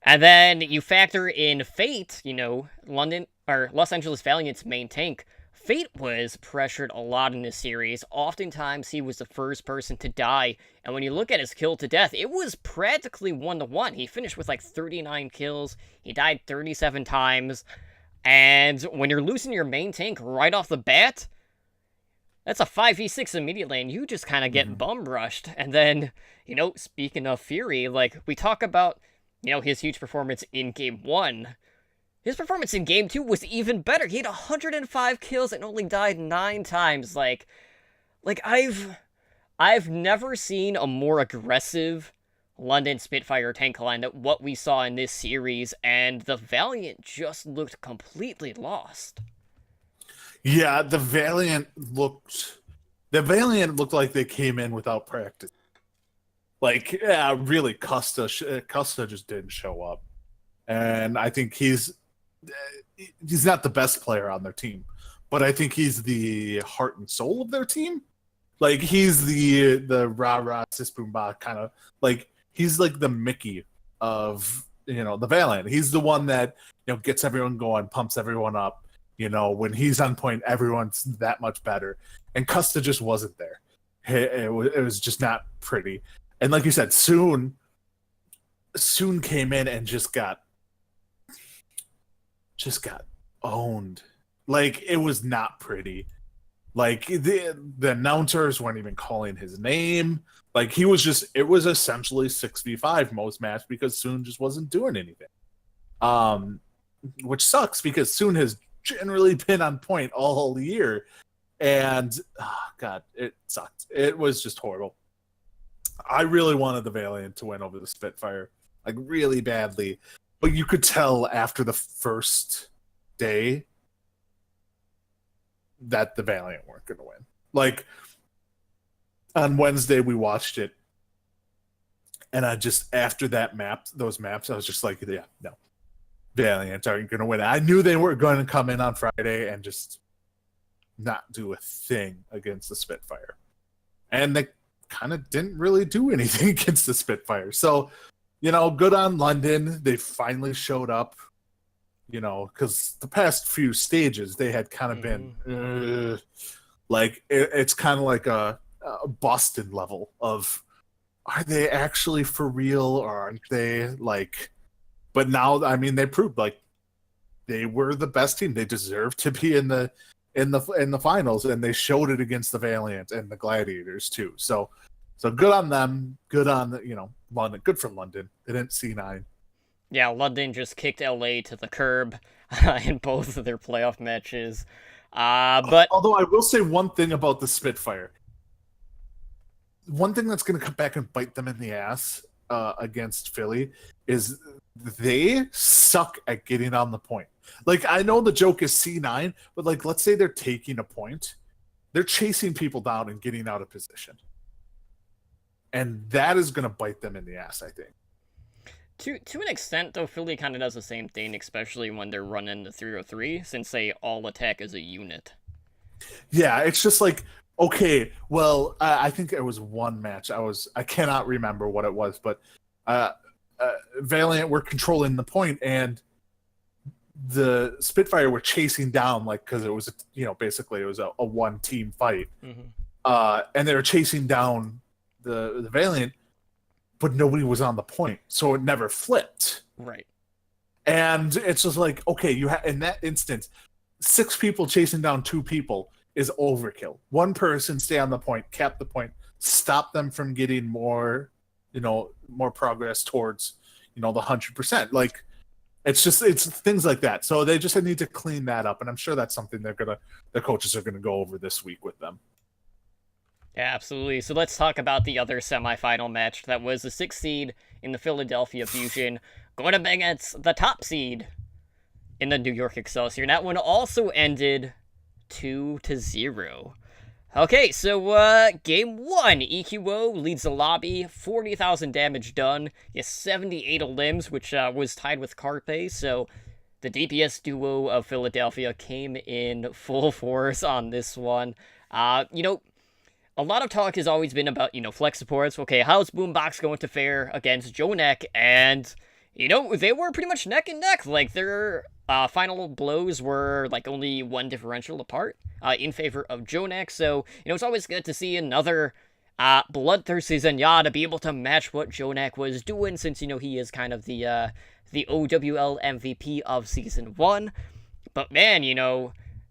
And then you factor in Fate, you know, Los Angeles Valiant's main tank. Fate was pressured a lot in this series. Oftentimes, he was the first person to die. And when you look at his kill to death, it was practically 1-1. He finished with like 39 kills. He died 37 times. And when you're losing your main tank right off the bat, that's a 5v6 immediately, and you just kind of get bum rushed. And then, you know, speaking of Fury, like, we talk about, you know, his huge performance in Game 1. His performance in Game 2 was even better. He had 105 kills and only died 9 times. Like I've never seen a more aggressive London Spitfire tank line than what we saw in this series, and the Valiant just looked completely lost. Yeah, the Valiant looked like they came in without practice. Like, yeah, really, Custa just didn't show up. And I think he's not the best player on their team, but I think he's the heart and soul of their team. Like, he's the rah-rah, sis-boom-bah kind of, like, he's like the Mickey of, you know, the Valiant. He's the one that, you know, gets everyone going, pumps everyone up. You know, when he's on point, everyone's that much better. And Custa just wasn't there. It was just not pretty. And like you said, Soon came in and just got owned. Like, it was not pretty. Like, the announcers weren't even calling his name. Like, it was essentially 6v5 most match because Soon just wasn't doing anything. Which sucks because Soon has generally been on point all year. And, God, it sucked. It was just horrible. I really wanted the Valiant to win over the Spitfire, like, really badly. But you could tell after the first day that the Valiant weren't going to win. Like, on Wednesday, we watched it. And after those maps, I was just like, yeah, no. Valiant aren't going to win. I knew they were going to come in on Friday and just not do a thing against the Spitfire. And they kind of didn't really do anything against the Spitfire. So, good on London. They finally showed up, because the past few stages they had kind of been like, it's kind of like a Boston level of, are they actually for real or aren't they? Like, but now, I mean, they proved like they were the best team. They deserved to be in the finals, and they showed it against the Valiant and the Gladiators too. So good on them. Good on London. Good for London. They didn't C9. Yeah, London just kicked LA to the curb in both of their playoff matches. But although I will say one thing about the Spitfire. One thing that's going to come back and bite them in the ass against Philly is they suck at getting on the point. Like, I know the joke is C9, but like, let's say they're taking a point. They're chasing people down and getting out of position. And that is going to bite them in the ass, I think. To an extent, though, Philly kind of does the same thing, especially when they're running the 303, since they all attack as a unit. Yeah, it's just like, okay, well, I think it was one match. I cannot remember what it was, but Valiant were controlling the point, and the Spitfire were chasing down, like, because it was, basically it was a one-team fight. And they were chasing down the Valiant, but nobody was on the point, so it never flipped. Right. And it's just like, okay, in that instance, 6 people chasing down 2 people is overkill. One person stay on the point, cap the point, stop them from getting more progress towards, the 100%. Like, it's things like that. So they just need to clean that up, and I'm sure that's something the coaches are gonna go over this week with them. Yeah, absolutely. So let's talk about the other semifinal match that was the 6th seed in the Philadelphia Fusion going up against the top seed in the New York Excelsior. And that one also ended 2-0. Okay, so game 1, EQO leads the lobby, 40,000 damage done, 78 limbs, which was tied with Carpe. So the DPS duo of Philadelphia came in full force on this one. A lot of talk has always been about, flex supports. Okay, how's Boombox going to fare against JJoNak? And, they were pretty much neck and neck. Like, their final blows were, like, only 1 differential apart in favor of JJoNak. So, it's always good to see another bloodthirsty Zenyatta be able to match what JJoNak was doing, since, he is kind of the OWL MVP of Season 1. But, man,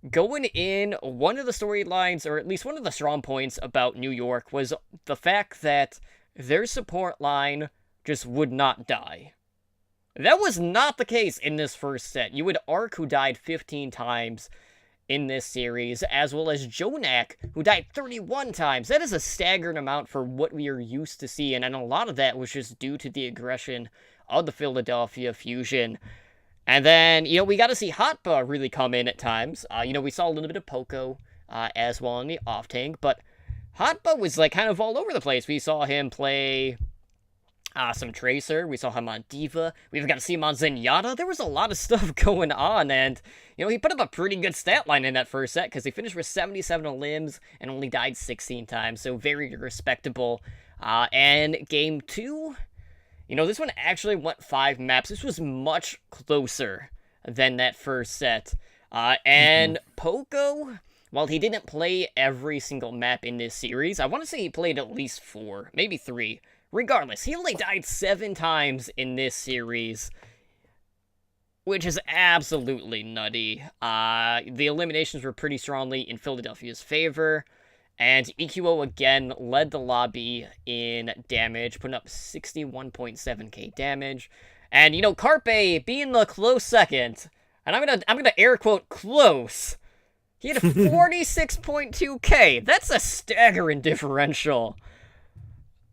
going in, one of the storylines, or at least one of the strong points about New York, was the fact that their support line just would not die. That was not the case in this first set. You had Arc, who died 15 times in this series, as well as JJoNak, who died 31 times. That is a staggering amount for what we are used to seeing, and a lot of that was just due to the aggression of the Philadelphia Fusion. And then, we got to see Hotba really come in at times. We saw a little bit of Poco as well in the off-tank, but Hotba was, like, kind of all over the place. We saw him play some Tracer. We saw him on D.Va. We've got to see him on Zenyatta. There was a lot of stuff going on, and, he put up a pretty good stat line in that first set, because he finished with 77 limbs and only died 16 times, so very respectable. And game 2... this one actually went 5 maps. This was much closer than that first set. And Poco, while he didn't play every single map in this series, I want to say he played at least 4, maybe 3. Regardless, he only died 7 times in this series, which is absolutely nutty. The eliminations were pretty strongly in Philadelphia's favor. And EQO again led the lobby in damage, putting up 61.7k damage. And, Carpe being the close second, and I'm gonna air quote close. He had 46.2k. That's a staggering differential.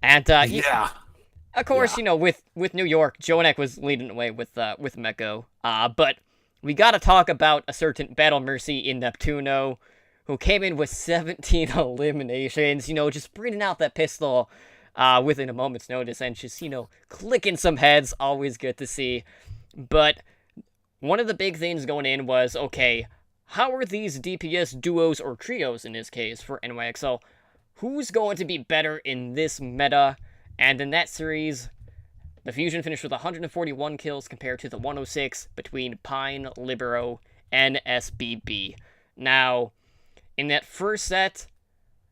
And yeah. Of course, with New York, JJoNak was leading the way with Meko. But we gotta talk about a certain Battle Mercy in Neptuno, who came in with 17 eliminations, just bringing out that pistol within a moment's notice and just, clicking some heads, always good to see. But one of the big things going in was, okay, how are these DPS duos or trios, in this case, for NYXL, who's going to be better in this meta. And in that series, the Fusion finished with 141 kills compared to the 106 between Pine, Libero, and SBB. Now, in that first set,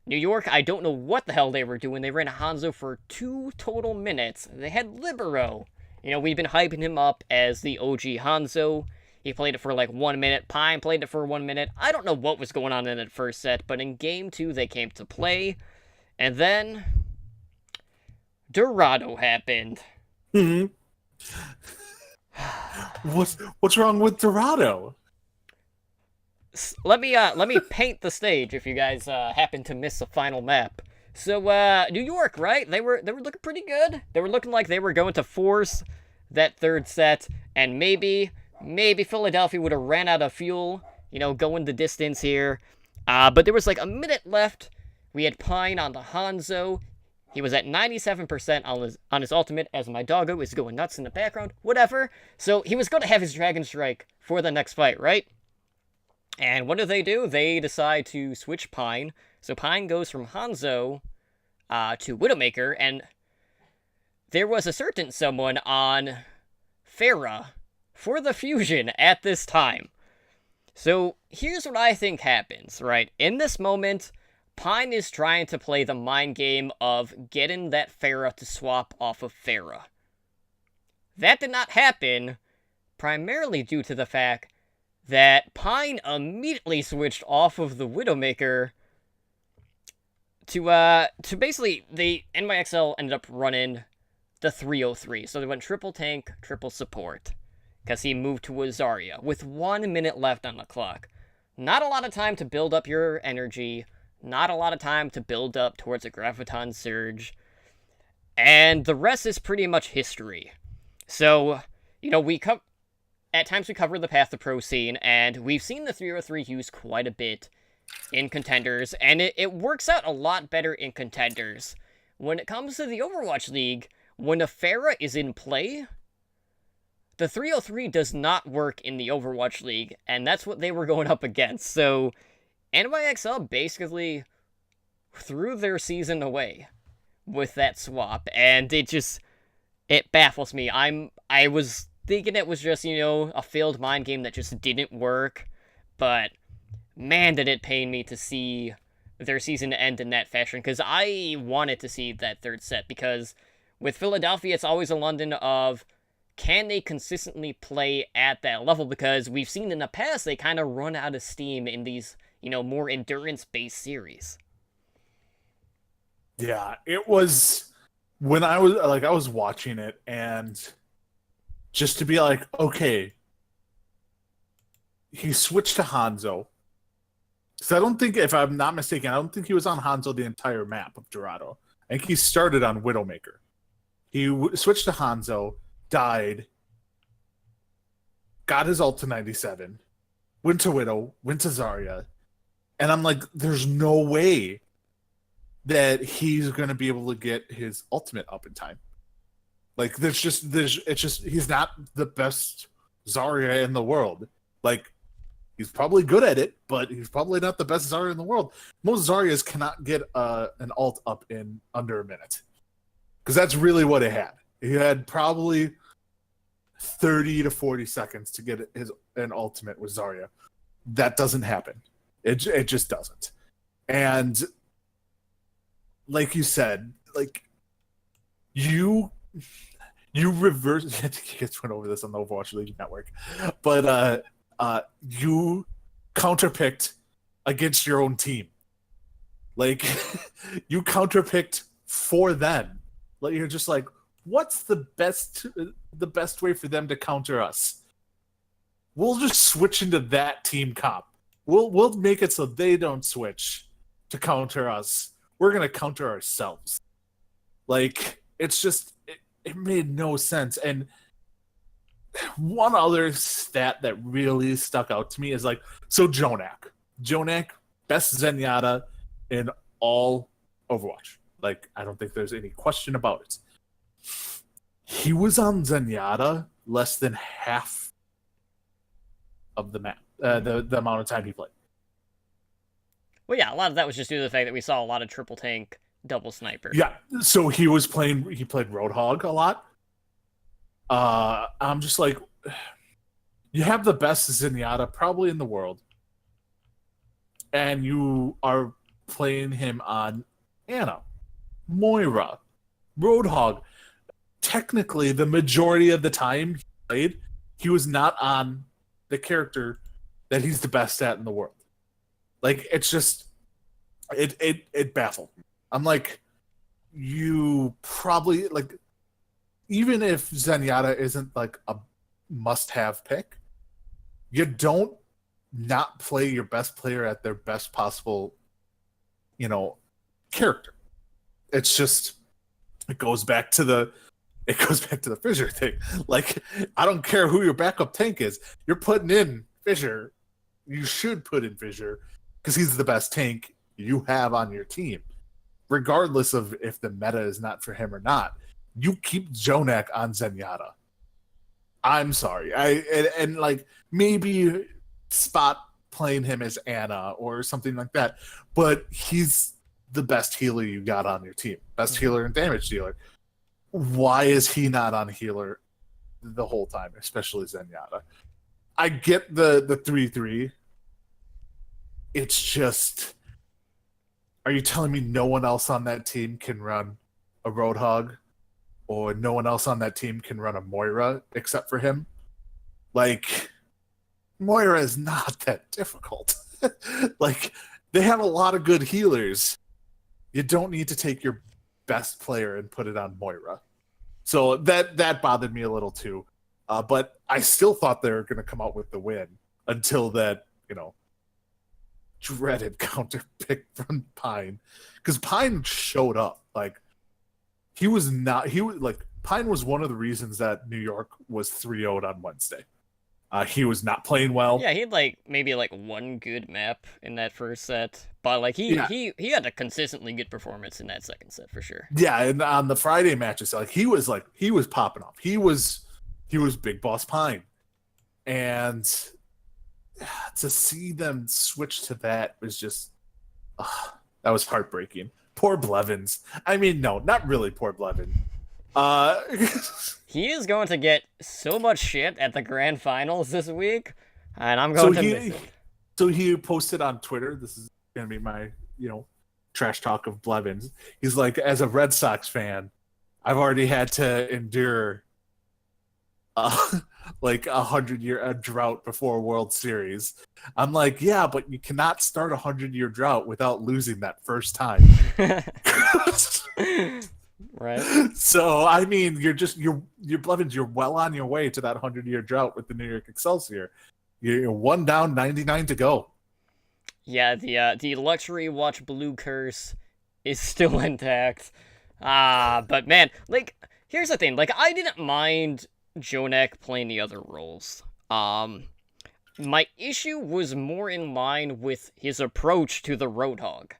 New York, I don't know what the hell they were doing. They ran Hanzo for 2 total minutes. They had Libero. We've been hyping him up as the OG Hanzo. He played it for like 1 minute. Pine played it for 1 minute. I don't know what was going on in that first set, but in game 2, they came to play. And then Dorado happened. Mm-hmm. What's wrong with Dorado? Let me paint the stage if you guys happen to miss the final map. So New York, right? They were looking pretty good. They were looking like they were going to force that third set, and maybe Philadelphia would have ran out of fuel, going the distance here. But there was like a minute left. We had Pine on the Hanzo. He was at 97% on his ultimate, as my doggo is going nuts in the background. Whatever. So he was going to have his Dragon Strike for the next fight, right? And what do? They decide to switch Pine. So Pine goes from Hanzo to Widowmaker, and there was a certain someone on Pharah for the Fusion at this time. So here's what I think happens, right? In this moment, Pine is trying to play the mind game of getting that Pharah to swap off of Pharah. That did not happen, primarily due to the fact that Pine immediately switched off of the Widowmaker to basically, NYXL ended up running the 303. So they went triple tank, triple support, because he moved to a Zarya with 1 minute left on the clock. Not a lot of time to build up your energy, not a lot of time to build up towards a Graviton Surge, and the rest is pretty much history. So, at times we cover the Path to Pro scene, and we've seen the 303 used quite a bit in Contenders, and it works out a lot better in Contenders. When it comes to the Overwatch League, when a Pharah is in play, the 303 does not work in the Overwatch League, and that's what they were going up against. So NYXL basically threw their season away with that swap, and it baffles me. I was thinking it was just, a failed mind game that just didn't work, but man, did it pain me to see their season end in that fashion, because I wanted to see that third set, because with Philadelphia, it's always a London of, can they consistently play at that level, because we've seen in the past, they kind of run out of steam in these, more endurance-based series. Yeah, it was, when I was watching it, and just to be like, okay, he switched to Hanzo. So I don't think, if I'm not mistaken, I don't think he was on Hanzo the entire map of Dorado. I think he started on Widowmaker. He switched to Hanzo, died, got his ult to 97, went to Widow, went to Zarya, and I'm like, there's no way that he's going to be able to get his ultimate up in time. Like, he's not the best Zarya in the world. Like, he's probably good at it, but he's probably not the best Zarya in the world. Most Zaryas cannot get an ult up in under a minute. Because that's really what it had. He had probably 30 to 40 seconds to get an ultimate with Zarya. That doesn't happen. It just doesn't. And like you said, like, you reverse. I think you guys went over this on the Overwatch League Network, but you counterpicked against your own team. Like, you counterpicked for them. Like, you're just like, what's the best way for them to counter us? We'll just switch into that team comp. We'll make it so they don't switch to counter us. We're gonna counter ourselves. Like, it's just it made no sense. And one other stat that really stuck out to me is like, so Jonak, best Zenyatta in all Overwatch. Like, I don't think there's any question about it. He was on Zenyatta less than half of the map, the amount of time he played. Well, yeah, a lot of that was just due to the fact that we saw a lot of triple tank, double sniper. Yeah, so he played Roadhog a lot. I'm just like, you have the best Zenyatta probably in the world, and you are playing him on Ana, Moira, Roadhog. Technically, the majority of the time he played, he was not on the character that he's the best at in the world. Like, it's just, it baffled me. I'm like, you probably, like, even if Zenyatta isn't like a must-have pick, you don't not play your best player at their best possible, character. It's just, it goes back to the Fissure thing. Like, I don't care who your backup tank is. You're putting in Fissure. You should put in Fissure because he's the best tank you have on your team, regardless of if the meta is not for him or not. You keep JJoNak on Zenyatta. I'm sorry. And like, maybe spot playing him as Ana or something like that, but he's the best healer you got on your team. Best healer and damage dealer. Why is he not on healer the whole time, especially Zenyatta? I get the 3-3. It's just, are you telling me no one else on that team can run a Roadhog? Or no one else on that team can run a Moira except for him? Like, Moira is not that difficult. Like, they have a lot of good healers. You don't need to take your best player and put it on Moira. So that bothered me a little too. But I still thought they were going to come out with the win until that, dreaded counter pick from Pine. Because Pine showed up. Like, Pine was one of the reasons that New York was 3-0'd on Wednesday. He was not playing well. Yeah, he had maybe one good map in that first set, but he had a consistently good performance in that second set for sure. Yeah, and on the Friday matches, he was popping off. He was Big Boss Pine, and to see them switch to that was just that was heartbreaking. Poor Blevins. I mean, no, not really poor Blevin. He is going to get so much shit at the grand finals this week, and I'm going to miss it. So he posted on Twitter, this is going to be my, trash talk of Blevins. He's like, as a Red Sox fan, I've already had to endure 100-year drought before a World Series. I'm like, yeah, but you cannot start 100-year drought without losing that first time. Right. So I mean, you're Blevins. You're well on your way to that 100-year drought with the New York Excelsior. You're 1 down, 99 to go. Yeah, the luxury watch blue curse is still intact. But man, here's the thing. I didn't mind JJoNak playing the other roles. My issue was more in line with his approach to the Roadhog.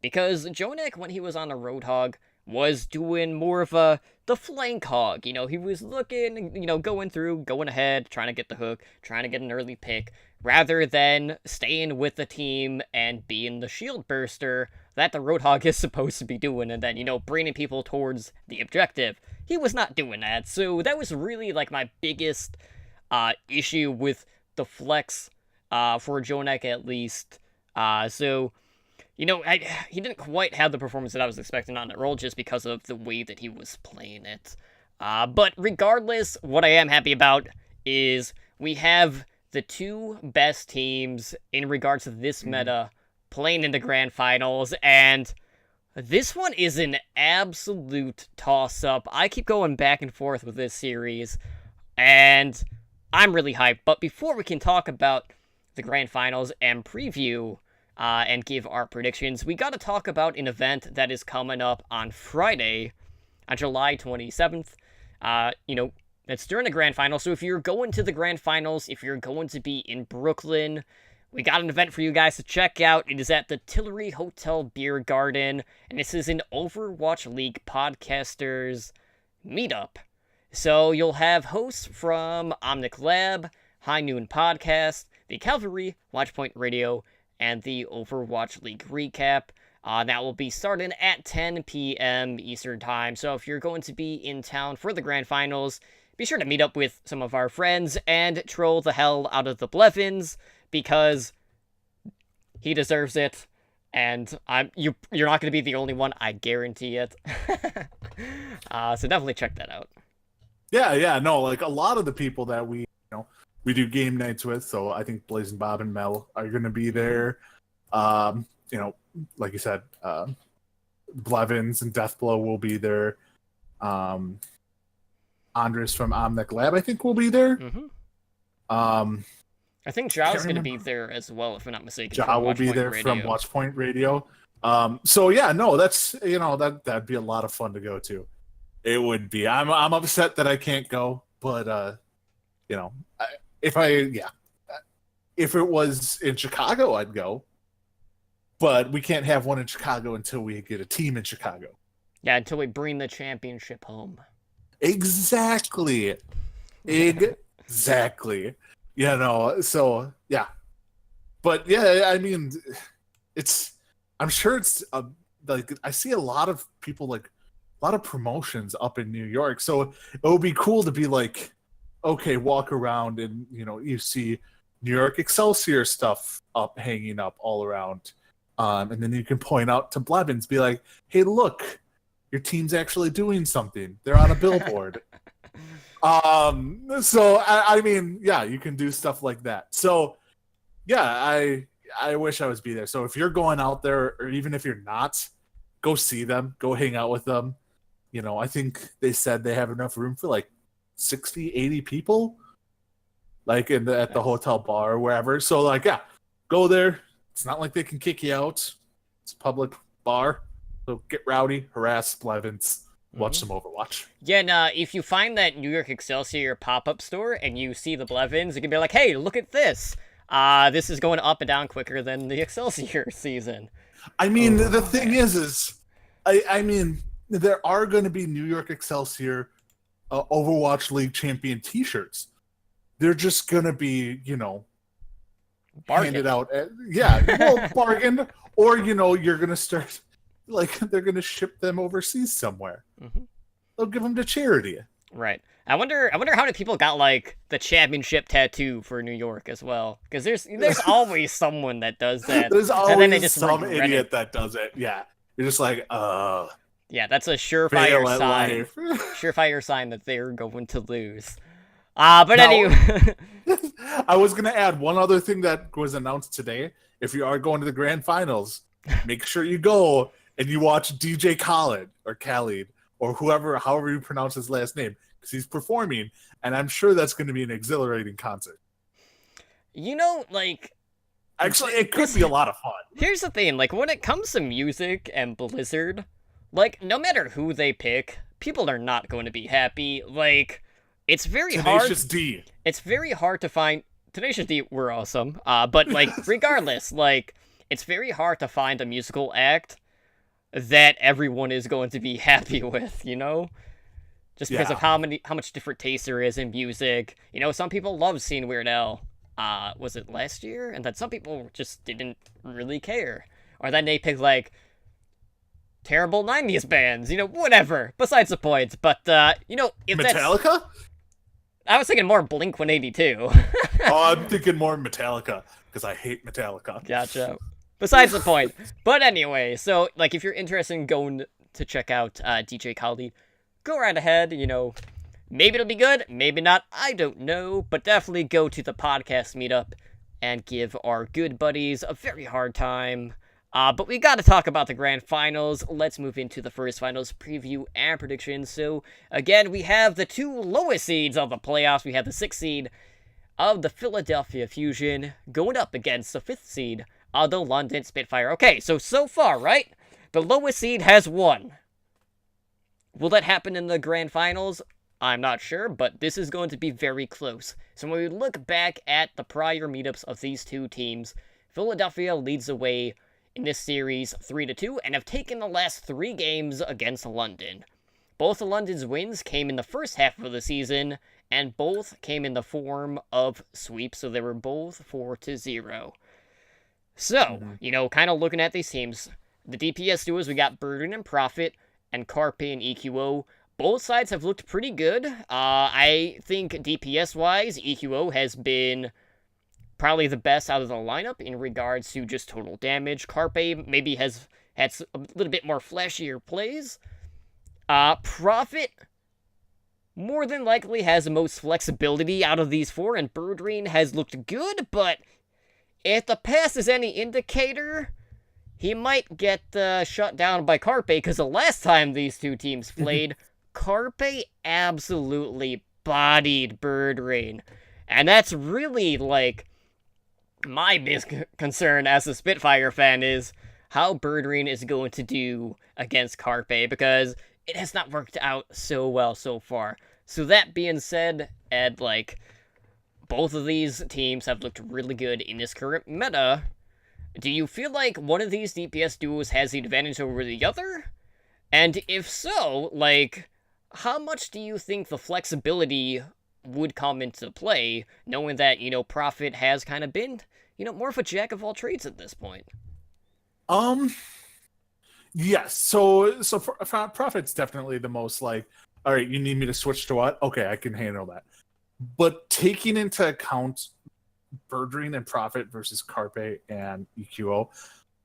Because JJoNak, when he was on the Roadhog, was doing more of the flank hog. He was looking, going through, going ahead, trying to get the hook, trying to get an early pick, rather than staying with the team and being the shield burster that the Roadhog is supposed to be doing, and then, bringing people towards the objective. He was not doing that, so that was really, my biggest issue with the flex for JJoNak, at least. He didn't quite have the performance that I was expecting on that role just because of the way that he was playing it. But regardless, what I am happy about is we have the two best teams in regards to this meta playing in the grand finals, and this one is an absolute toss-up. I keep going back and forth with this series, and I'm really hyped. But before we can talk about the grand finals and preview and give our predictions, we got to talk about an event that is coming up on Friday, on July 27th. It's during the grand finals, so if you're going to the grand finals, if you're going to be in Brooklyn, we got an event for you guys to check out. It is at the Tillery Hotel Beer Garden, and this is an Overwatch League podcasters meetup. So you'll have hosts from Omnic Lab, High Noon Podcast, The Cavalry, Watchpoint Radio, and the Overwatch League recap. That will be starting at 10 p.m. Eastern Time, so if you're going to be in town for the Grand Finals, be sure to meet up with some of our friends and troll the hell out of the Blevins, because he deserves it, and you're not going to be the only one, I guarantee it. So definitely check that out. Yeah, no, like a lot of the people that we do game nights with, so I think Blazing Bob and Mel are going to be there. Like you said, Blevins and Deathblow will be there. Andres from Omnic Lab, I think, will be there. I think Ja's going to be there as well, if I'm not mistaken. Ja will be there from Watchpoint Radio. So yeah, no, that's that'd be a lot of fun to go to. It would be. I'm upset that I can't go, but if it was in Chicago, I'd go. But we can't have one in Chicago until we get a team in Chicago. Yeah, until we bring the championship home. Exactly. So yeah. But yeah, I mean, I'm sure it's like I see a lot of people, like a lot of promotions up in New York. So it would be cool to be like, okay, walk around and you see New York Excelsior stuff hanging up all around. And then you can point out to Blevins, be like, hey, look, your team's actually doing something. They're on a billboard. So I mean, yeah, you can do stuff like that. So yeah, I wish I was be there. So if you're going out there, or even if you're not, go see them, go hang out with them. I think they said they have enough room for like 60, 80 people, like at the hotel bar or wherever. So like, yeah, go there. It's not like they can kick you out. It's a public bar. So get rowdy, harass Blevins, watch some Overwatch. Yeah, and if you find that New York Excelsior pop-up store and you see the Blevins, you can be like, hey, look at this. This is going up and down quicker than the Excelsior season. I mean, the thing is I mean, there are going to be New York Excelsior Overwatch League champion t-shirts. They're just going to be, handed out. Bargain. Or, you're going to start, like, they're going to ship them overseas somewhere. They'll give them to charity. Right. I wonder how many people got, like, the championship tattoo for New York as well. Because there's always someone that does that. There's always and then they just some idiot that does it. Yeah. You're just like, yeah, that's a surefire sign. Surefire sign that they're going to lose. But anyway. I was going to add one other thing that was announced today. If you are going to the Grand Finals, make sure you go and you watch DJ Khaled or however you pronounce his last name, because he's performing, and I'm sure that's going to be an exhilarating concert. Actually, it could be a lot of fun. Here's the thing, like, when it comes to music and Blizzard, like, no matter who they pick, people are not going to be happy. Like, it's very hard. Tenacious D. It's very hard to find. Tenacious D were awesome. But, like, regardless, like, it's very hard to find a musical act that everyone is going to be happy with, Just because of how much different taste there is in music. Some people love seeing Weird Al. Was it last year? And then some people just didn't really care. Or then they picked, like, terrible 90s bands, whatever. Besides the point. But, if Metallica? I was thinking more Blink-182. Oh, I'm thinking more Metallica, because I hate Metallica. Gotcha. Besides the point. But anyway, so, like, if you're interested in going to check out DJ Khaled, go right ahead, Maybe it'll be good, maybe not, I don't know. But definitely go to the podcast meetup and give our good buddies a very hard time. But we gotta talk about the Grand Finals. Let's move into the first finals preview and predictions. So, again, we have the two lowest seeds of the playoffs. We have the 6th seed of the Philadelphia Fusion going up against the 5th seed of the London Spitfire. Okay, so far, right? The lowest seed has won. Will that happen in the Grand Finals? I'm not sure, but this is going to be very close. So when we look back at the prior meetups of these two teams, Philadelphia leads the way in this series 3-2 and have taken the last 3 games against London. Both of London's wins came in the first half of the season, and both came in the form of sweeps, so they were both 4-0. So, kind of looking at these teams, the DPS duos, we got Burden and Prophet, and Carpe and EQO. Both sides have looked pretty good. I think DPS-wise, EQO has been probably the best out of the lineup in regards to just total damage. Carpe maybe has had a little bit more flashier plays. Prophet more than likely has the most flexibility out of these four, and Birdring has looked good, but if the pass is any indicator, he might get shut down by Carpe, because the last time these two teams played, Carpe absolutely bodied Birdring. And that's really, my big concern as a Spitfire fan is how Birdring is going to do against Carpe, because it has not worked out so well so far. So that being said, Ed, both of these teams have looked really good in this current meta. Do you feel like one of these DPS duos has the advantage over the other? And if so, how much do you think the flexibility would come into play, knowing that, Prophet has kind of been, more of a jack of all trades at this point? Yes. So Prophet's definitely the most all right, you need me to switch to what? Okay, I can handle that. But taking into account Birdring and Prophet versus Carpe and EQO,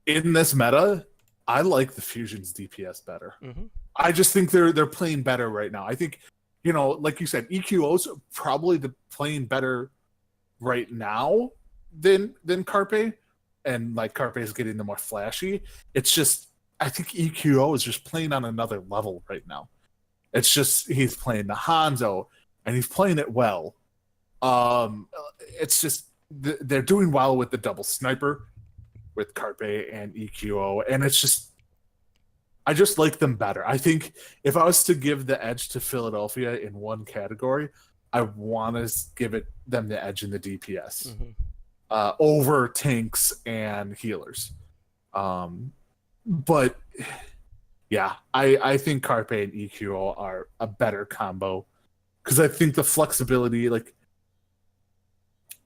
in this meta, I like the Fusion's DPS better. I just think they're playing better right now. I think, like you said, EQO's probably playing better right now than Carpe, and Carpe is getting the more flashy. It's just, I think EQO is just playing on another level right now. It's just, he's playing the Hanzo, and he's playing it well. It's just, they're doing well with the double sniper with Carpe and EQO, and it's just, I just like them better. I think if I was to give the edge to Philadelphia in one category, I want to give them the edge in the DPS over tanks and healers. But yeah, I think Carpe and EQO are a better combo, because I think the flexibility,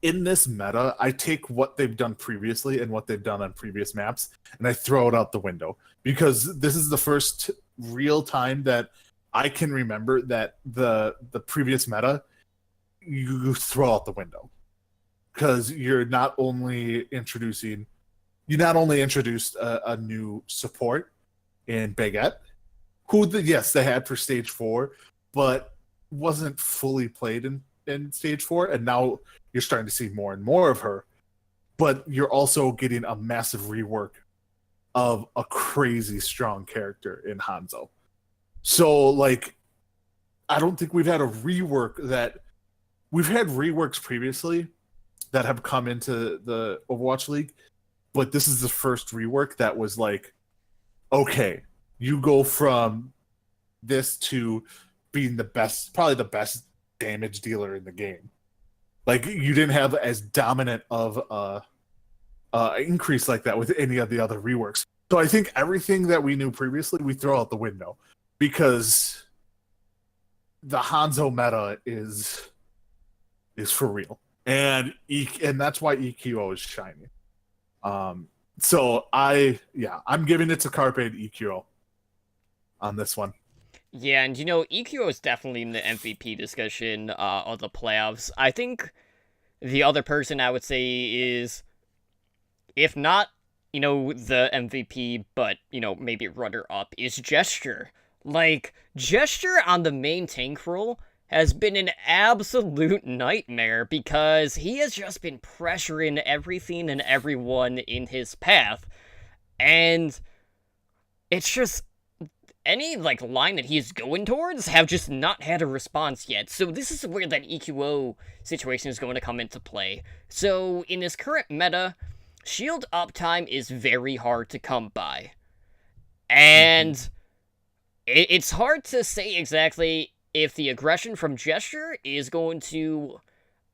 in this meta, I take what they've done previously and what they've done on previous maps, and I throw it out the window, because this is the first real time that I can remember that the previous meta you throw out the window, because you not only introduced a new support in Baguette, who they had for stage 4, but wasn't fully played in stage 4, and now you're starting to see more and more of her. But you're also getting a massive rework of a crazy strong character in Hanzo. So I don't think we've had a rework that we've had reworks previously that have come into the Overwatch League, but this is the first rework that was okay, you go from this to being probably the best damage dealer in the game. You didn't have as dominant of increase like that with any of the other reworks. So I think everything that we knew previously, we throw out the window, because the Hanzo meta is for real, and that's why EQO is shining. So I'm giving it to Carpe and EQO on this one. Yeah, and EQO is definitely in the MVP discussion of the playoffs. I think the other person I would say is, if not, the MVP, but, maybe runner-up, is Gesture. Gesture on the main tank role has been an absolute nightmare, because he has just been pressuring everything and everyone in his path. And it's just, any line that he's going towards have just not had a response yet. So this is where that EQO situation is going to come into play. So in this current meta, shield uptime is very hard to come by. And it's hard to say exactly if the aggression from Gesture is going to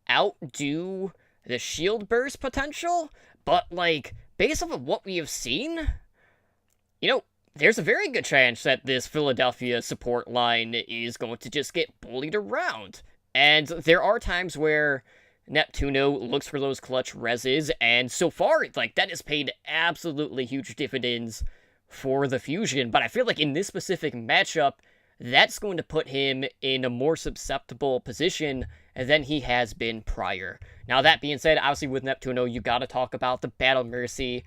outdo the shield burst potential, but based off of what we have seen, there's a very good chance that this Philadelphia support line is going to just get bullied around. And there are times where Neptuno looks for those clutch reses, and so far, like, that has paid absolutely huge dividends for the Fusion, but I feel like in this specific matchup, that's going to put him in a more susceptible position than he has been prior. Now, that being said, obviously with Neptuno, you gotta talk about the Battle Mercy,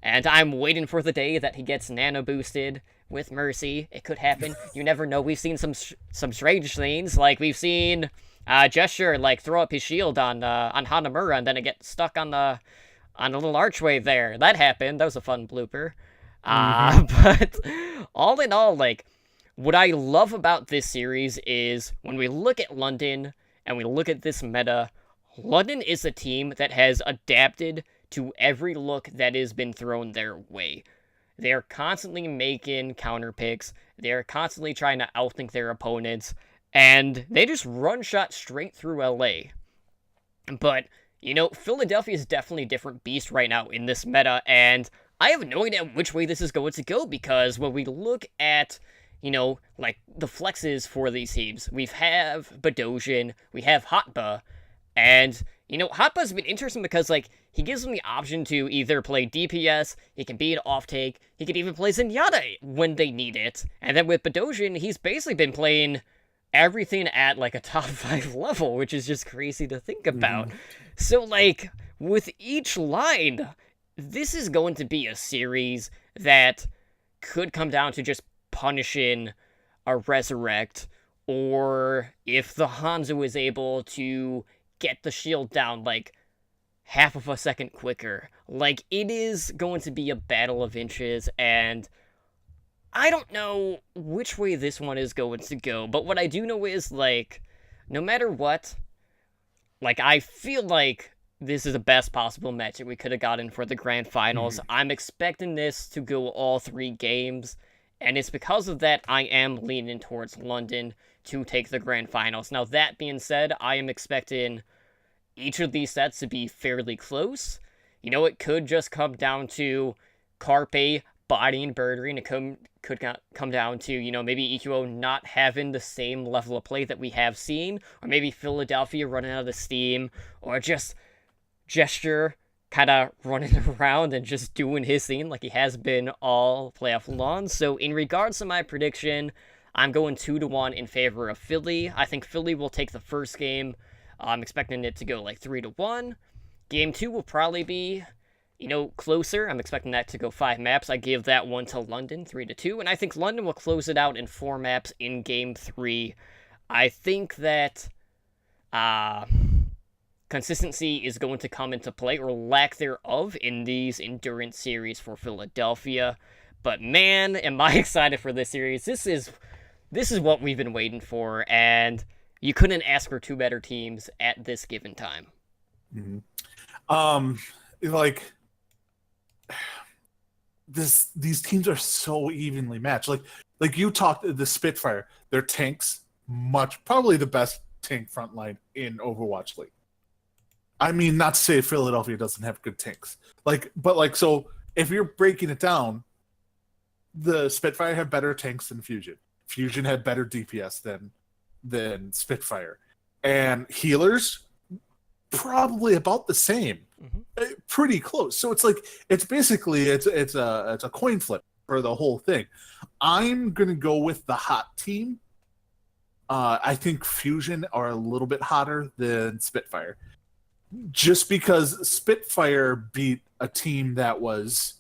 and I'm waiting for the day that he gets nano boosted with Mercy. It could happen. You never know. We've seen some strange things, like we've seen Gesture like throw up his shield on Hanamura, and then it gets stuck on a little archway there. That happened. That was a fun blooper. But all in all, like, what I love about this series is when we look at London and we look at this meta, London is a team that has adapted to every look that has been thrown their way. They're constantly making counter picks. They're constantly trying to outthink their opponents. And they just run shot straight through LA. But, you know, Philadelphia is definitely a different beast right now in this meta. And I have no idea which way this is going to go. Because when we look at, you know, like the flexes for these teams, we have Badosian, we have Hotba. And, you know, Hotba's been interesting because, like, he gives them the option to either play DPS, he can be an off-take, he could even play Zenyatta when they need it. And then with Badosian, he's basically been playing everything at, like, a top 5 level, which is just crazy to think about. So, like, with each line, this is going to be a series that could come down to just punishing a Resurrect, or if the Hanzo is able to get the shield down, like, half of a second quicker. Like, it is going to be a battle of inches, and I don't know which way this one is going to go, but what I do know is, like, no matter what, like, I feel like this is the best possible match that we could have gotten for the Grand Finals. I'm expecting this to go all 3 games, and it's because of that I am leaning towards London to take the Grand Finals. Now, that being said, I am expecting each of these sets to be fairly close. You know, it could just come down to Carpe bodying Birdry, and it could come down to, you know, maybe EQO not having the same level of play that we have seen, or maybe Philadelphia running out of the steam, or just Gesture kind of running around and just doing his thing like he has been all playoff long. So in regards to my prediction, I'm going 2-1 in favor of Philly. I think Philly will take the first game. I'm expecting it to go like 3-1. Game 2 will probably be, you know, closer. I'm expecting that to go 5 maps. I give that one to London, 3-2. And I think London will close it out in 4 maps in Game 3. I think that consistency is going to come into play, or lack thereof, in these endurance series for Philadelphia. But man, am I excited for this series. This is what we've been waiting for, and you couldn't ask for 2 better teams at this given time. Like, these teams are so evenly matched. Like you talked, the Spitfire, their tanks, probably the best tank front line in Overwatch League. I mean, not to say Philadelphia doesn't have good tanks. So if you're breaking it down, the Spitfire have better tanks than Fusion. Fusion had better DPS than Spitfire. And healers, probably about the same. Pretty close. So it's like, it's basically, it's a coin flip for the whole thing. I'm going to go with the hot team. I think Fusion are a little bit hotter than Spitfire. Just because Spitfire beat a team that was,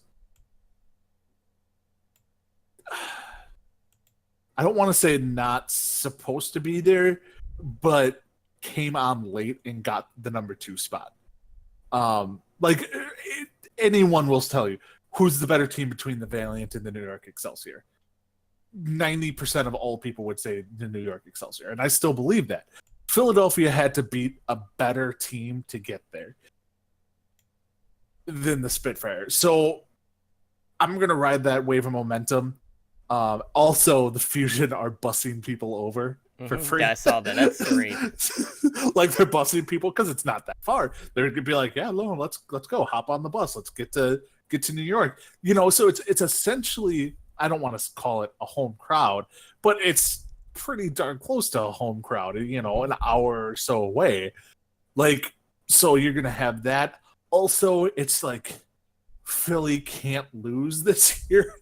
I don't want to say not supposed to be there, but came on late and got the number 2 spot. Anyone will tell you who's the better team between the Valiant and the New York Excelsior. 90% of all people would say the New York Excelsior, and I still believe that. Philadelphia had to beat a better team to get there than the Spitfire. So I'm going to ride that wave of momentum. Also, the Fusion are bussing people over for free. Yeah, I saw that. That's great. Like, they're bussing people because it's not that far. They're going to be like, yeah, let's go. Hop on the bus. Let's get to New York. You know, so it's essentially, I don't want to call it a home crowd, but it's pretty darn close to a home crowd, you know, an hour or so away. Like, So you're going to have that. Also, it's like Philly can't lose this year.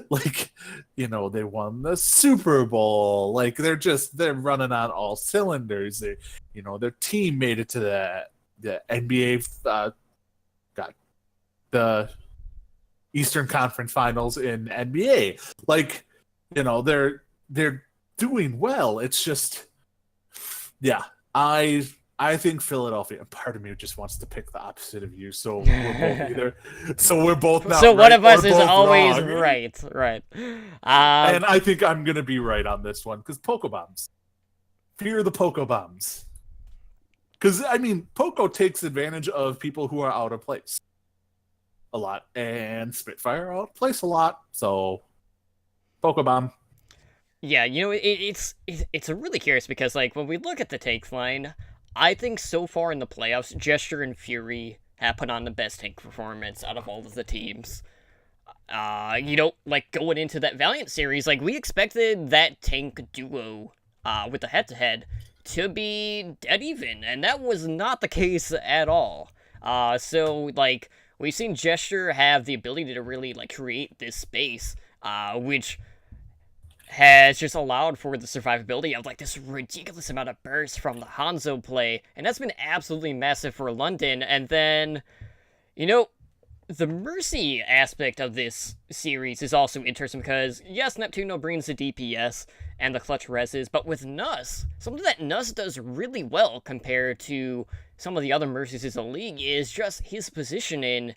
Like, you know, they won the Super Bowl. Like, they're running on all cylinders. They, you know, their team made it to the NBA, the Eastern Conference Finals in NBA. Like, you know, they're doing well. It's just, yeah, I think Philadelphia, and part of me just wants to pick the opposite of you, so we're both not so right, one of us is both always wrong. right. And I think I'm gonna be right on this one because Poco Bombs. Fear the Poco Bombs. Because I mean, Poco takes advantage of people who are out of place a lot, and Spitfire are out of place a lot. So, Poco Bomb. Yeah, you know, it's really curious because, like, when we look at the take line, I think so far in the playoffs, Gesture and Fury have put on the best tank performance out of all of the teams. You know, like, going into that Valiant series, like, we expected that tank duo, with the head-to-head to be dead even, and that was not the case at all. So, like, we've seen Gesture have the ability to really, like, create this space, which has just allowed for the survivability of, like, this ridiculous amount of burst from the Hanzo play, and that's been absolutely massive for London. And then, you know, the Mercy aspect of this series is also interesting because, yes, Neptuno brings the DPS and the clutch reses, but with Nuss, something that Nuss does really well compared to some of the other Mercies in the league is just his positioning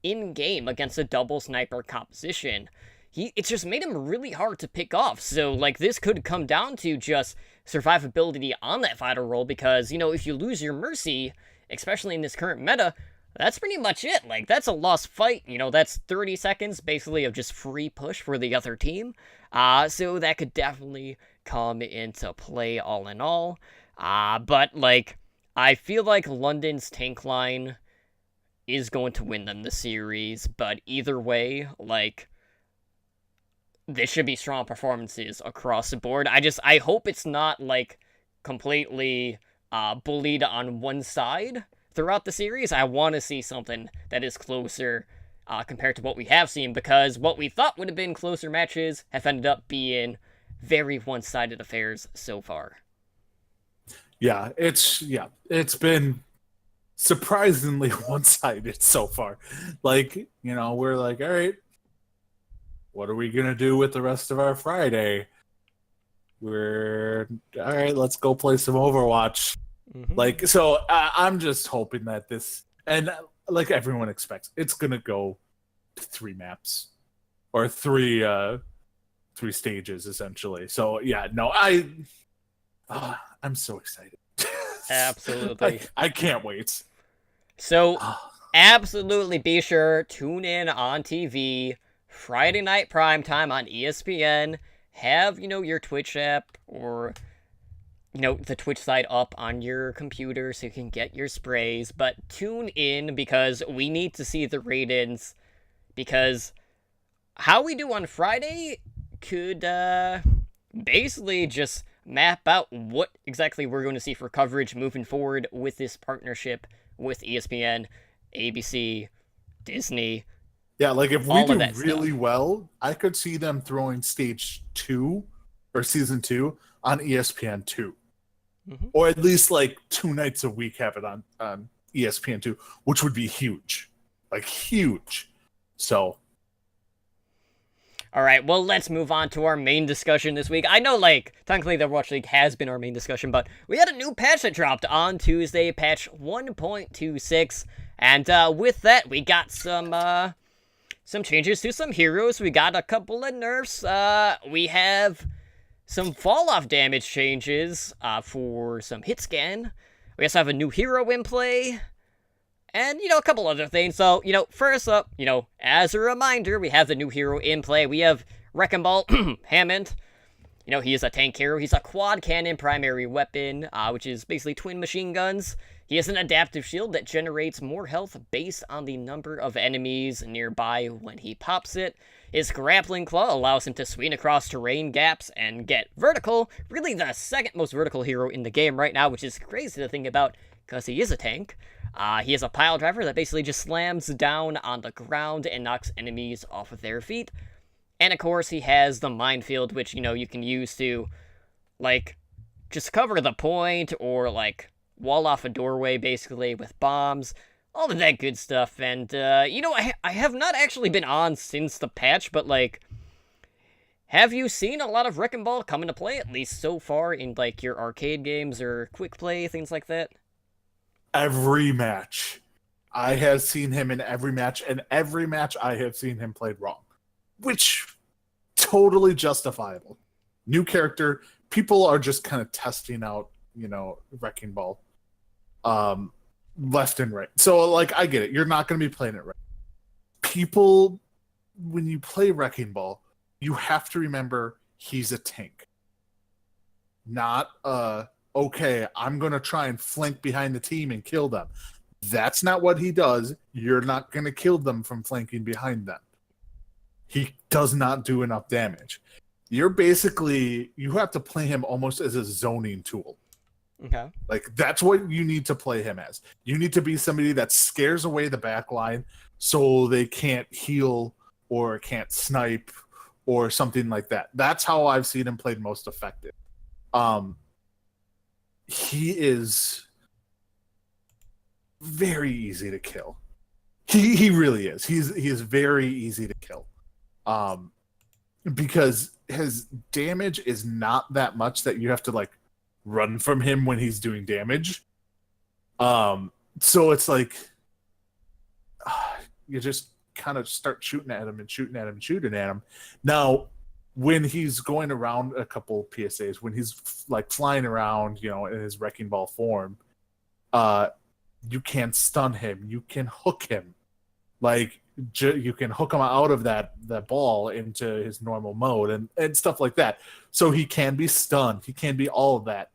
in-game against a double sniper composition. It's just made him really hard to pick off, so, like, this could come down to just survivability on that vital role, because, you know, if you lose your Mercy, especially in this current meta, that's pretty much it. Like, that's a lost fight, you know, that's 30 seconds, basically, of just free push for the other team, so that could definitely come into play all in all, but, like, I feel like London's tank line is going to win them the series, but either way, like, this should be strong performances across the board. I hope it's not, like, completely bullied on one side throughout the series. I want to see something that is closer compared to what we have seen, because what we thought would have been closer matches have ended up being very one-sided affairs so far. Yeah, it's been surprisingly one-sided so far. Like, you know, we're like, all right, what are we going to do with the rest of our Friday? We're, all right, let's go play some Overwatch. Mm-hmm. Like, so I'm just hoping that this, and like everyone expects, it's going to go 3 maps or three stages, essentially. So, yeah, no, I'm so excited. Absolutely. I can't wait. So, absolutely be sure, tune in on TV, Friday night primetime on ESPN. Have, you know, your Twitch app or, you know, the Twitch site up on your computer so you can get your sprays. But tune in because we need to see the ratings, because how we do on Friday could basically just map out what exactly we're going to see for coverage moving forward with this partnership with ESPN, ABC, Disney. Yeah, like if we do really well, I could see them throwing stage 2 or season 2 on ESPN 2. Mm-hmm. Or at least like 2 nights a week have it on ESPN 2, which would be huge. Like huge. So. All right, well, let's move on to our main discussion this week. I know, like, technically the Overwatch League has been our main discussion, but we had a new patch that dropped on Tuesday, patch 1.26. And with that, we got some changes to some heroes. We got a couple of nerfs. We have some fall-off damage changes for some hit scan. We also have a new hero in play. And, you know, a couple other things. So, you know, first up, you know, as a reminder, we have the new hero in play. We have Wrecking Ball Hammond. You know, he is a tank hero. He's a quad cannon primary weapon, which is basically twin machine guns. He has an adaptive shield that generates more health based on the number of enemies nearby when he pops it. His grappling claw allows him to swing across terrain gaps and get vertical. Really the second most vertical hero in the game right now, which is crazy to think about because he is a tank. He has a pile driver that basically just slams down on the ground and knocks enemies off of their feet. And of course, he has the minefield, which, you can use to, like, just cover the point or, like, wall off a doorway, basically, with bombs. All of that good stuff. And, I have not actually been on since the patch, but, like, have you seen a lot of Wrecking Ball come into play, at least so far, in, like, your arcade games or quick play, things like that? Every match. I have seen him in every match, and every match I have seen him played wrong. Which, totally justifiable. New character, people are just kind of testing out, Wrecking Ball. Left and right. So, like, I get it. You're not going to be playing it right. People, when you play Wrecking Ball, you have to remember he's a tank. Not, okay, I'm going to try and flank behind the team and kill them. That's not what he does. You're not going to kill them from flanking behind them. He does not do enough damage. You have to play him almost as a zoning tool. Okay. Like, that's what you need to play him as. You need to be somebody that scares away the back line so they can't heal or can't snipe or something like that. That's how I've seen him played most effective. He is very easy to kill. He really is. He is very easy to kill. Because his damage is not that much that you have to, like, run from him when he's doing damage. So it's like you just kind of start shooting at him and shooting at him and shooting at him. Now, when he's going around a couple PSAs, when he's like flying around, in his Wrecking Ball form, you can stun him, you can hook him, like you can hook him out of that ball into his normal mode and stuff like that. So he can be stunned, he can be all of that.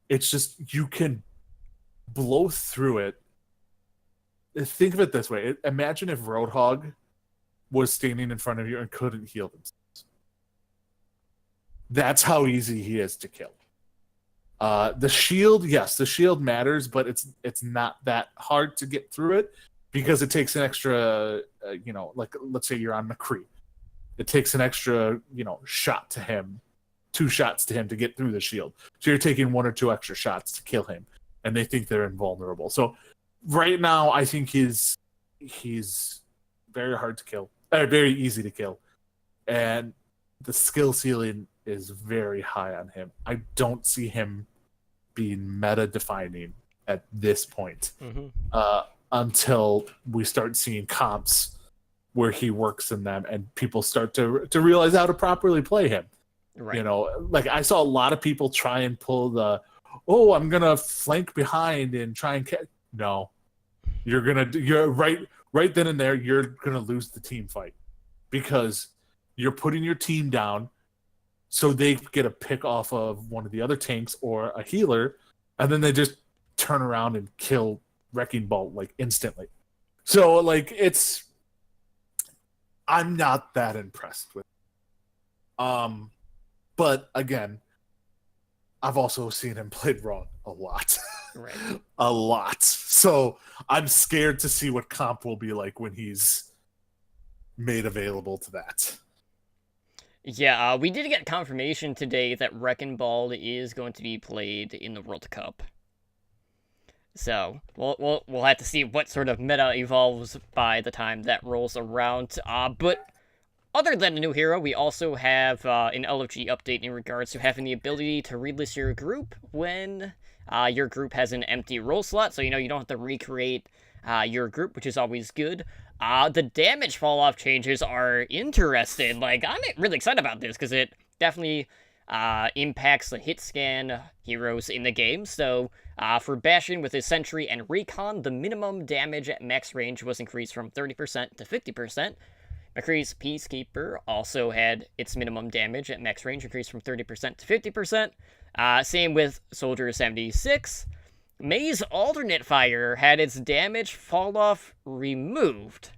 It's just you can blow through it. Think of it this way. Imagine if Roadhog was standing in front of you and couldn't heal themselves. That's how easy he is to kill. The shield, yes, the shield matters, but it's not that hard to get through it because it takes an extra, like let's say you're on McCree. It takes an extra, shot to him, 2 shots to him to get through the shield. So you're taking 1 or 2 extra shots to kill him, and they think they're invulnerable. So right now, I think he's very hard to kill, very easy to kill, and the skill ceiling is very high on him. I don't see him being meta-defining at this point until we start seeing comps where he works in them and people start to realize how to properly play him. Right. Like I saw a lot of people try and pull I'm going to flank behind and try and no. You're right then and there, you're going to lose the team fight because you're putting your team down so they get a pick off of one of the other tanks or a healer, and then they just turn around and kill Wrecking Ball like instantly. So like I'm not that impressed with it. But again, I've also seen him played wrong a lot. Right. A lot. So I'm scared to see what comp will be like when he's made available to that. Yeah, we did get confirmation today that Wrecking Ball is going to be played in the World Cup. So, we'll have to see what sort of meta evolves by the time that rolls around. But other than a new hero, we also have an LFG update in regards to having the ability to relist your group when your group has an empty role slot. So, you don't have to recreate your group, which is always good. The damage fall-off changes are interesting. Like, I'm really excited about this because it definitely impacts the hit scan heroes in the game. So, for Bastion with his Sentry and Recon, the minimum damage at max range was increased from 30% to 50%. McCree's Peacekeeper also had its minimum damage at max range increased from 30% to 50%. Same with Soldier 76. May's alternate fire had its damage fall-off removed.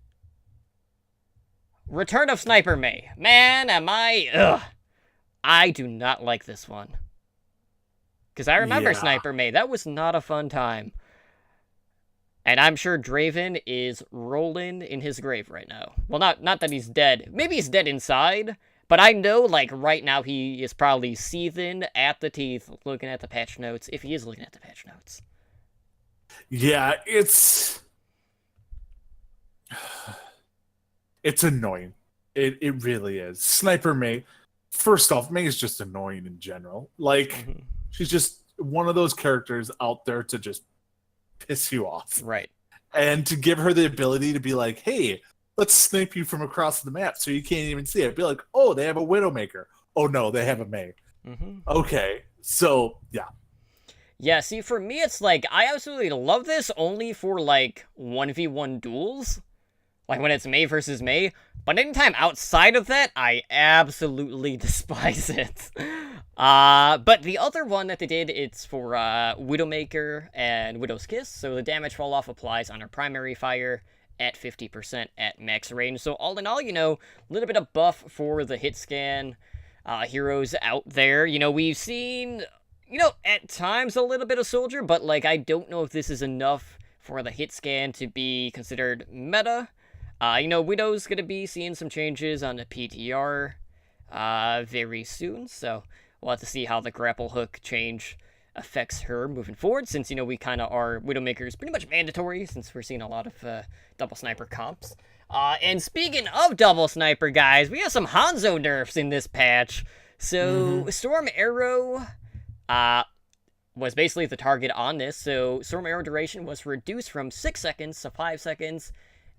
Return of Sniper May. Man, I do not like this one. Because I remember Sniper May. That was not a fun time. And I'm sure Draven is rolling in his grave right now. Well, not that he's dead. Maybe he's dead inside, but I know, like, right now he is probably seething at the teeth looking at the patch notes, if he is looking at the patch notes. Yeah, it's annoying. It really is. Sniper Mei, first off, Mei is just annoying in general. Like, she's just one of those characters out there to just piss you off. Right. And to give her the ability to be like, hey, let's snipe you from across the map so you can't even see it. Be like, oh, they have a Widowmaker. Oh, no, they have a Mei. Okay, so, yeah. Yeah, see, for me, it's like, I absolutely love this only for, like, 1v1 duels. Like, when it's Mei versus Mei. But anytime outside of that, I absolutely despise it. But the other one that they did, it's for Widowmaker and Widow's Kiss. So the damage fall-off applies on her primary fire at 50% at max range. So all in all, you know, a little bit of buff for the hit scan heroes out there. You know, we've seen, you know, at times a little bit of Soldier, but, like, I don't know if this is enough for the hit scan to be considered meta. You know, Widow's gonna be seeing some changes on the PTR very soon, so we'll have to see how the grapple hook change affects her moving forward, since, you know, we kind of are Widowmakers pretty much mandatory, since we're seeing a lot of double sniper comps. And speaking of double sniper, guys, we have some Hanzo nerfs in this patch. So, Storm Arrow was basically the target on this, so Storm Arrow duration was reduced from 6 seconds to 5 seconds,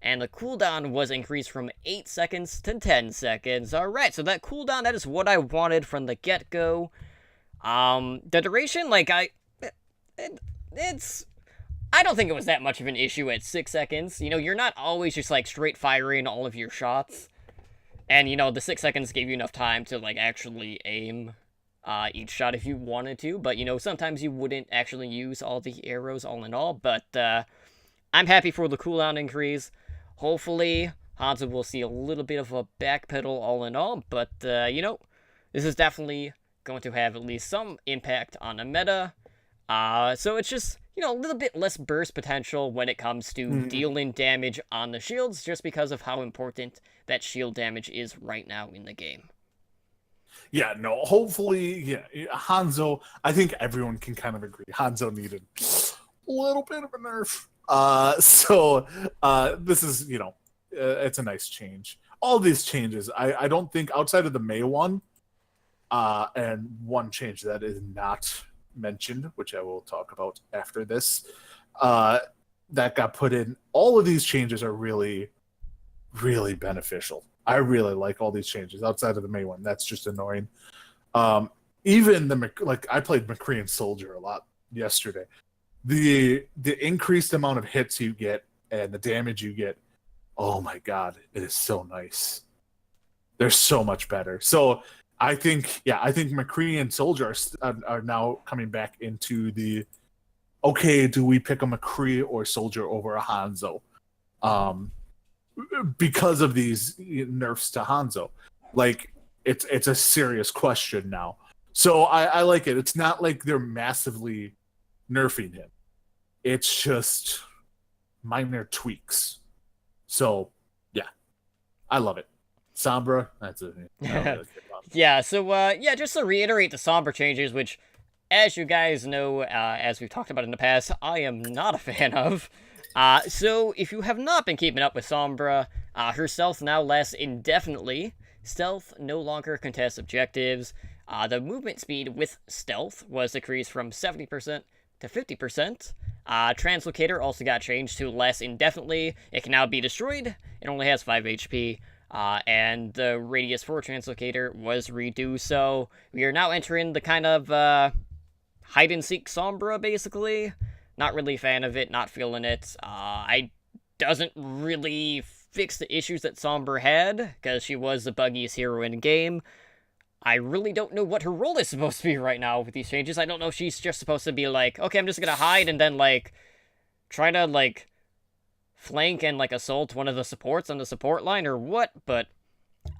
and the cooldown was increased from 8 seconds to 10 seconds. Alright, so that cooldown, that is what I wanted from the get-go. The duration, like, I don't think it was that much of an issue at 6 seconds. You know, you're not always just, like, straight firing all of your shots. And, you know, the 6 seconds gave you enough time to, like, actually aim each shot if you wanted to. But, you know, sometimes you wouldn't actually use all the arrows all in all. But, I'm happy for the cooldown increase. Hopefully, Hanzo will see a little bit of a backpedal all in all, but, you know, this is definitely going to have at least some impact on the meta. So it's just, you know, a little bit less burst potential when it comes to dealing damage on the shields, just because of how important that shield damage is right now in the game. Yeah, no, hopefully, yeah, Hanzo, I think everyone can kind of agree. Hanzo needed a little bit of a nerf. So this is, you know, it's a nice change. All these changes, I don't think outside of the Mei one, and one change that is not mentioned, which I will talk about after this, that got put in. All of these changes are really, really beneficial. I really like all these changes outside of the Mei one. That's just annoying. Even I played McCree and Soldier a lot yesterday. The increased amount of hits you get and the damage you get, oh my god, it is so nice. They're so much better. So I think McCree and Soldier are now coming back into the, okay, do we pick a McCree or Soldier over a Hanzo? Because of these nerfs to Hanzo. Like, it's a serious question now. So I like it. It's not like they're massively nerfing him. It's just minor tweaks. So, yeah. I love it. Sombra, that's it. Yeah, so, yeah, just to reiterate the Sombra changes, which, as you guys know, as we've talked about in the past, I am not a fan of. So, if you have not been keeping up with Sombra, her stealth now lasts indefinitely. Stealth no longer contests objectives. The movement speed with stealth was decreased from 70% to 50%. Translocator also got changed to last indefinitely. It can now be destroyed. It only has 5 HP. And the radius for Translocator was reduced. So we are now entering the kind of hide-and-seek Sombra, basically. Not really a fan of it, not feeling it. I doesn't really fix the issues that Sombra had, because she was the buggiest hero in the game. I really don't know what her role is supposed to be right now with these changes. I don't know if she's just supposed to be like, okay, I'm just gonna hide and then, like, try to, like, flank and, like, assault one of the supports on the support line or what, but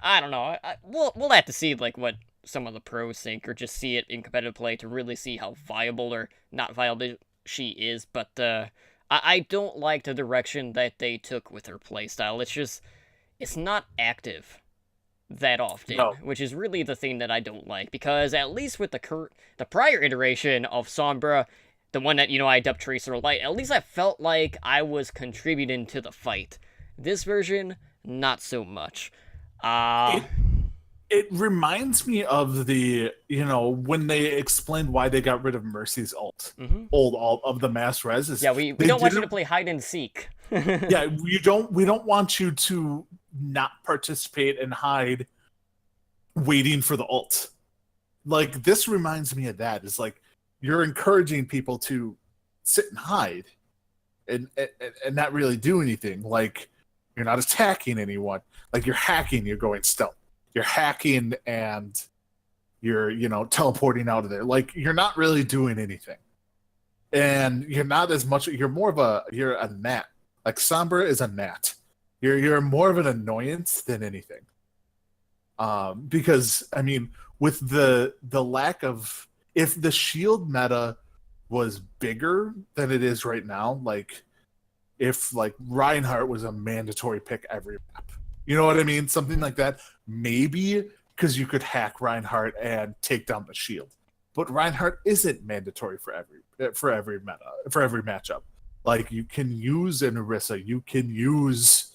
I don't know. We'll have to see, like, what some of the pros think, or just see it in competitive play to really see how viable or not viable she is, but I don't like the direction that they took with her playstyle. It's not active that often, No. which is really the thing that I don't like, because at least with the prior iteration of Sombra, the one that, I dubbed Tracer Light, at least I felt like I was contributing to the fight. This version, not so much. It reminds me of the, when they explained why they got rid of Mercy's ult, old ult of the mass res. Yeah, we don't want you to play hide and seek. Yeah, we don't want you to not participate and hide waiting for the ult. Like, this reminds me of that. It's like you're encouraging people to sit and hide and not really do anything. Like, you're not attacking anyone. Like, you're hacking, you're going stealth. You're hacking and you're, teleporting out of there. Like, you're not really doing anything. And you're not as much, you're a gnat. Like, Sombra is a gnat. You're more of an annoyance than anything. Because, I mean, with the lack of, if the shield meta was bigger than it is right now, like, if, like, Reinhardt was a mandatory pick every map, you know what I mean? Something like that. Maybe because you could hack Reinhardt and take down the shield. But Reinhardt isn't mandatory for every matchup. Like, you can use an Orisa, you can use,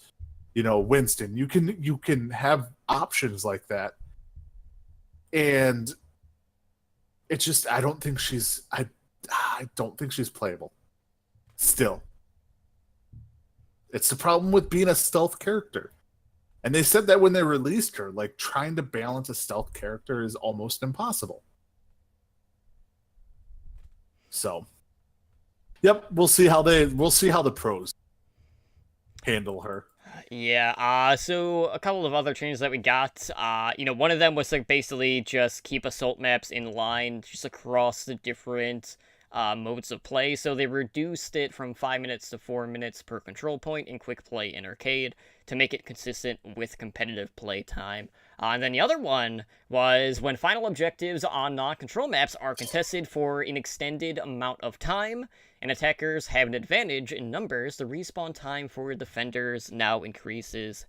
Winston. You can have options like that. And it's just, I don't think she's playable. Still. It's the problem with being a stealth character. And they said that when they released her, like, trying to balance a stealth character is almost impossible. So, yep, we'll see how the pros handle her. Yeah, so a couple of other changes that we got, one of them was like basically just keep assault maps in line just across the different modes of play. So they reduced it from 5 minutes to 4 minutes per control point in quick play and arcade to make it consistent with competitive play time. And then the other one was when final objectives on non-control maps are contested for an extended amount of time, and attackers have an advantage in numbers, the respawn time for defenders now increases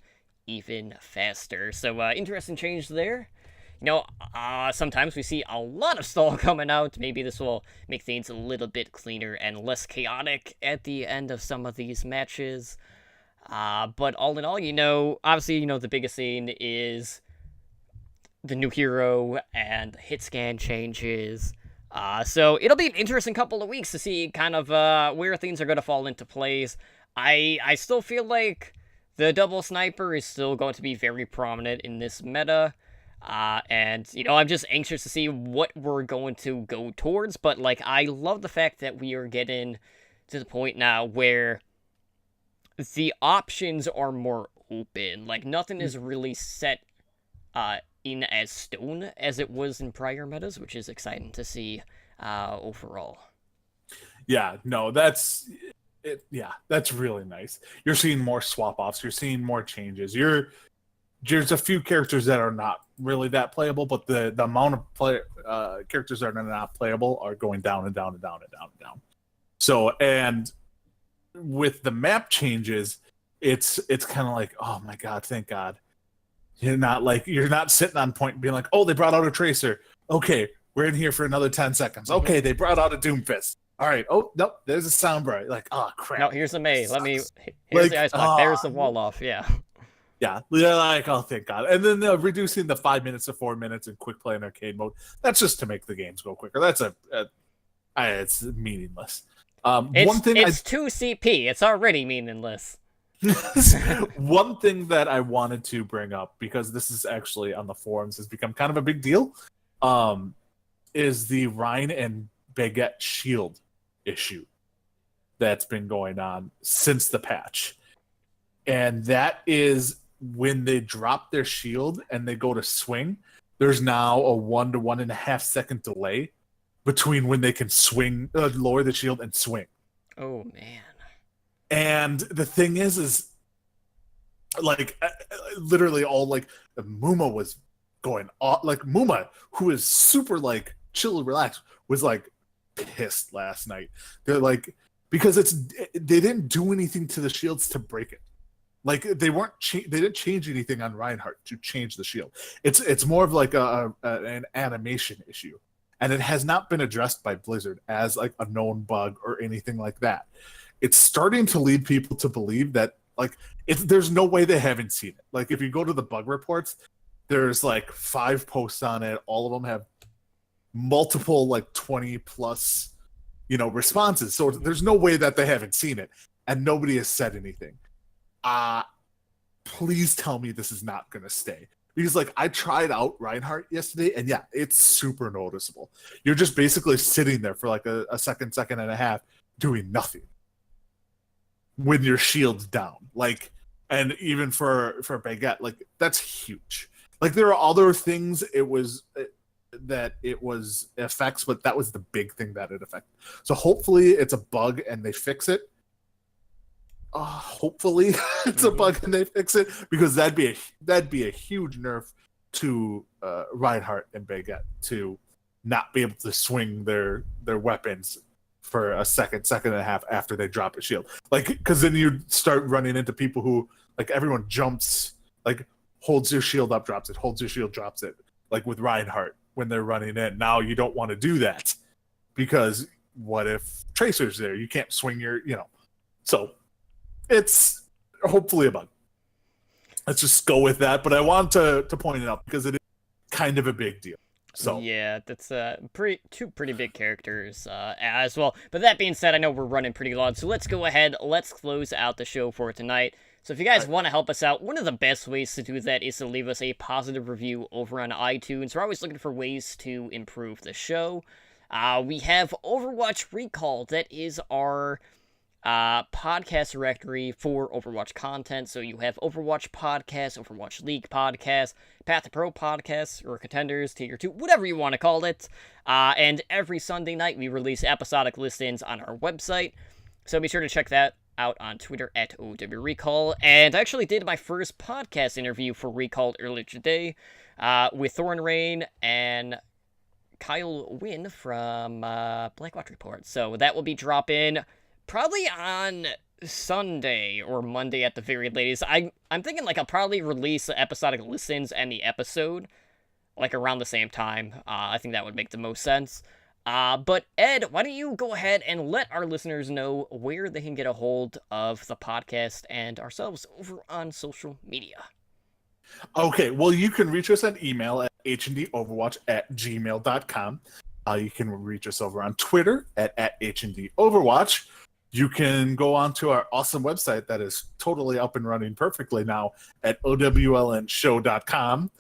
even faster. So, interesting change there. Sometimes we see a lot of stall coming out. Maybe this will make things a little bit cleaner and less chaotic at the end of some of these matches. But all in all, obviously, the biggest thing is the new hero and hit scan changes. So it'll be an interesting couple of weeks to see kind of where things are going to fall into place. I still feel like the double sniper is still going to be very prominent in this meta. And I'm just anxious to see what we're going to go towards. But, like, I love the fact that we are getting to the point now where the options are more open. Like, nothing is really set in as stone as it was in prior metas, which is exciting to see overall. Yeah, no, that's it. Yeah, that's really nice. You're seeing more swap offs. You're seeing more changes. There's a few characters that are not really that playable, but the amount of characters that are not playable are going down and down and down and down and down. So, and with the map changes, it's kind of like, oh my god, thank God. You're not sitting on point and being like, oh, they brought out a Tracer. Okay, we're in here for another 10 seconds. Okay, they brought out a Doomfist. All right. Oh, nope, there's a Sombra. Like, oh, crap. No, here's the Mei. Here's the Ice Block. There's the wall off. Yeah. Yeah, like, oh, thank God. And then reducing the 5 minutes to 4 minutes in quick play and arcade mode. That's just to make the games go quicker. That's it's meaningless. It's 2 CP. It's already meaningless. One thing that I wanted to bring up, because this is actually on the forums, has become kind of a big deal, is the Rein and Baguette shield issue that's been going on since the patch. And that is when they drop their shield and they go to swing, there's now a 1 to 1.5 second delay between when they can swing, lower the shield and swing. Oh, man. And the thing is like, literally all, like, Muma was going off. Like, Muma, who is super, like, chill and relaxed, was, like, pissed last night. They're like, because they didn't do anything to the shields to break it. Like they didn't change anything on Reinhardt to change the shield. It's more of like an animation issue, and it has not been addressed by Blizzard as like a known bug or anything like that. It's starting to lead people to believe that like there's no way they haven't seen it. Like if you go to the bug reports, there's like 5 posts on it. All of them have multiple like 20 plus, responses. So there's no way that they haven't seen it, and nobody has said anything. Please tell me this is not going to stay. Because like I tried out Reinhardt yesterday, and yeah, it's super noticeable. You're just basically sitting there for like a second and a half doing nothing when your shield's down. Like, and even for Baguette, like that's huge. Like there are other things it was effects, but that was the big thing that it affected. So hopefully it's a bug and they fix it. Hopefully it's a bug and they fix it, because that'd be a huge nerf to Reinhardt and Baguette to not be able to swing their weapons for a second and a half after they drop a shield. Like, because then you start running into people who like everyone jumps, like holds your shield up, drops it, holds your shield, drops it. Like with Reinhardt when they're running in. Now you don't want to do that, because what if Tracer's there? You can't swing your, So it's hopefully a bug. Let's just go with that. But I want to point it out because it is kind of a big deal. So yeah, that's two pretty big characters as well. But that being said, I know we're running pretty long, so let's go ahead. Let's close out the show for tonight. So if you guys want to help us out, one of the best ways to do that is to leave us a positive review over on iTunes. We're always looking for ways to improve the show. We have Overwatch Recall. That is our podcast directory for Overwatch content. So you have Overwatch Podcast, Overwatch League Podcast, Path to Pro Podcast, or Contenders, Tier 2, whatever you want to call it. And every Sunday night we release episodic listings on our website. So be sure to check that out on Twitter at OW Recall. And I actually did my first podcast interview for Recall earlier today with Thorn Rain and Kyle Wynn from Blackwatch Report. So that will be dropping probably on Sunday or Monday at the very latest. I'm thinking like I'll probably release the episodic listens and the episode like around the same time. I think that would make the most sense. But Ed, why don't you go ahead and let our listeners know where they can get a hold of the podcast and ourselves over on social media. Okay, well, you can reach us on email at hndoverwatch@gmail.com. You can reach us over on Twitter at @hndoverwatch. You can go on to our awesome website that is totally up and running perfectly now at owlnshow.com.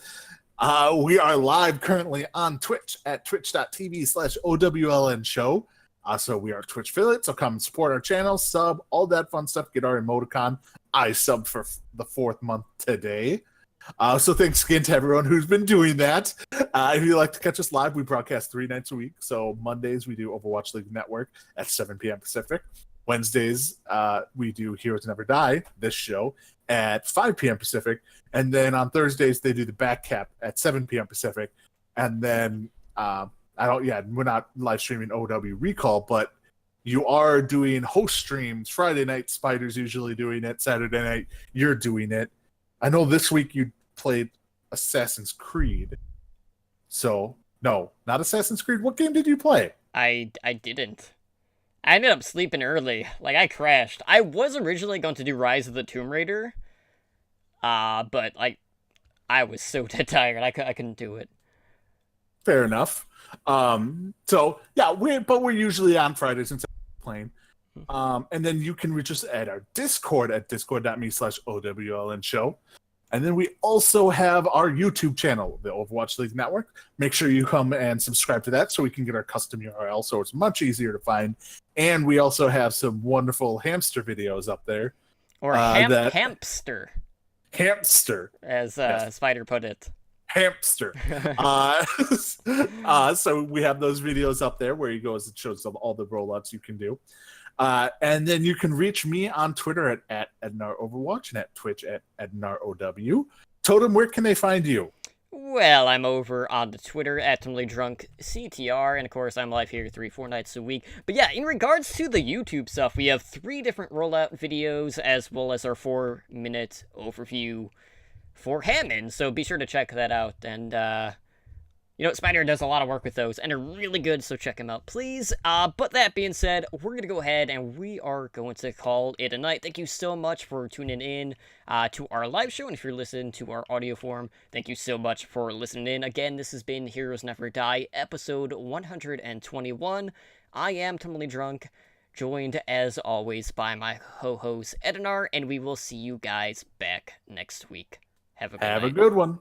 We are live currently on Twitch at twitch.tv/OWLNshow. So we are Twitch affiliate, so come and support our channel, sub, all that fun stuff. Get our emoticon. I subbed for the 4th month today. So thanks again to everyone who's been doing that. If you'd like to catch us live, we broadcast 3 nights a week. So Mondays, we do Overwatch League Network at 7 p.m. Pacific. Wednesdays, we do Heroes Never Die, this show, at 5 p.m. Pacific. And then on Thursdays, they do the back cap at 7 p.m. Pacific. And then, we're not live streaming OW Recall, but you are doing host streams. Friday night, Spider's usually doing it. Saturday night, you're doing it. I know this week you played Assassin's Creed. So, no, not Assassin's Creed. What game did you play? I didn't. I ended up sleeping early. Like, I crashed. I was originally going to do Rise of the Tomb Raider. But, like, I was so dead tired. I couldn't do it. Fair enough. So, yeah, we're usually on Fridays instead of playing. And then you can reach us at our Discord at discord.me/OWLNshow. And then we also have our YouTube channel, the Overwatch League Network. Make sure you come and subscribe to that so we can get our custom URL so it's much easier to find. And we also have some wonderful hamster videos up there. Or hamster. Hamster. As Spider put it. Hamster. So we have those videos up there where you go as it shows all the rollouts you can do. And then you can reach me on Twitter at EdnarOverwatch and at Twitch at EdnarOW. Totem, where can they find you? Well, I'm over on the Twitter at TimelyDrunkCTR, and of course, I'm live here 3-4 nights a week. But yeah, in regards to the YouTube stuff, we have 3 different rollout videos, as well as our 4-minute overview for Hammond, so be sure to check that out, and, Spider does a lot of work with those, and they're really good, so check them out, please. But that being said, we're going to go ahead, and we are going to call it a night. Thank you so much for tuning in to our live show, and if you're listening to our audio form, thank you so much for listening in. Again, this has been Heroes Never Die, episode 121. I am Timely Drunk, joined, as always, by my co-host, Edinar, and we will see you guys back next week. Have a good one.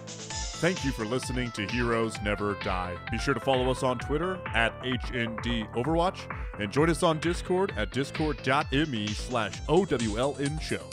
Thank you for listening to Heroes Never Die. Be sure to follow us on Twitter at HND Overwatch and join us on Discord at discord.me/OWLN show.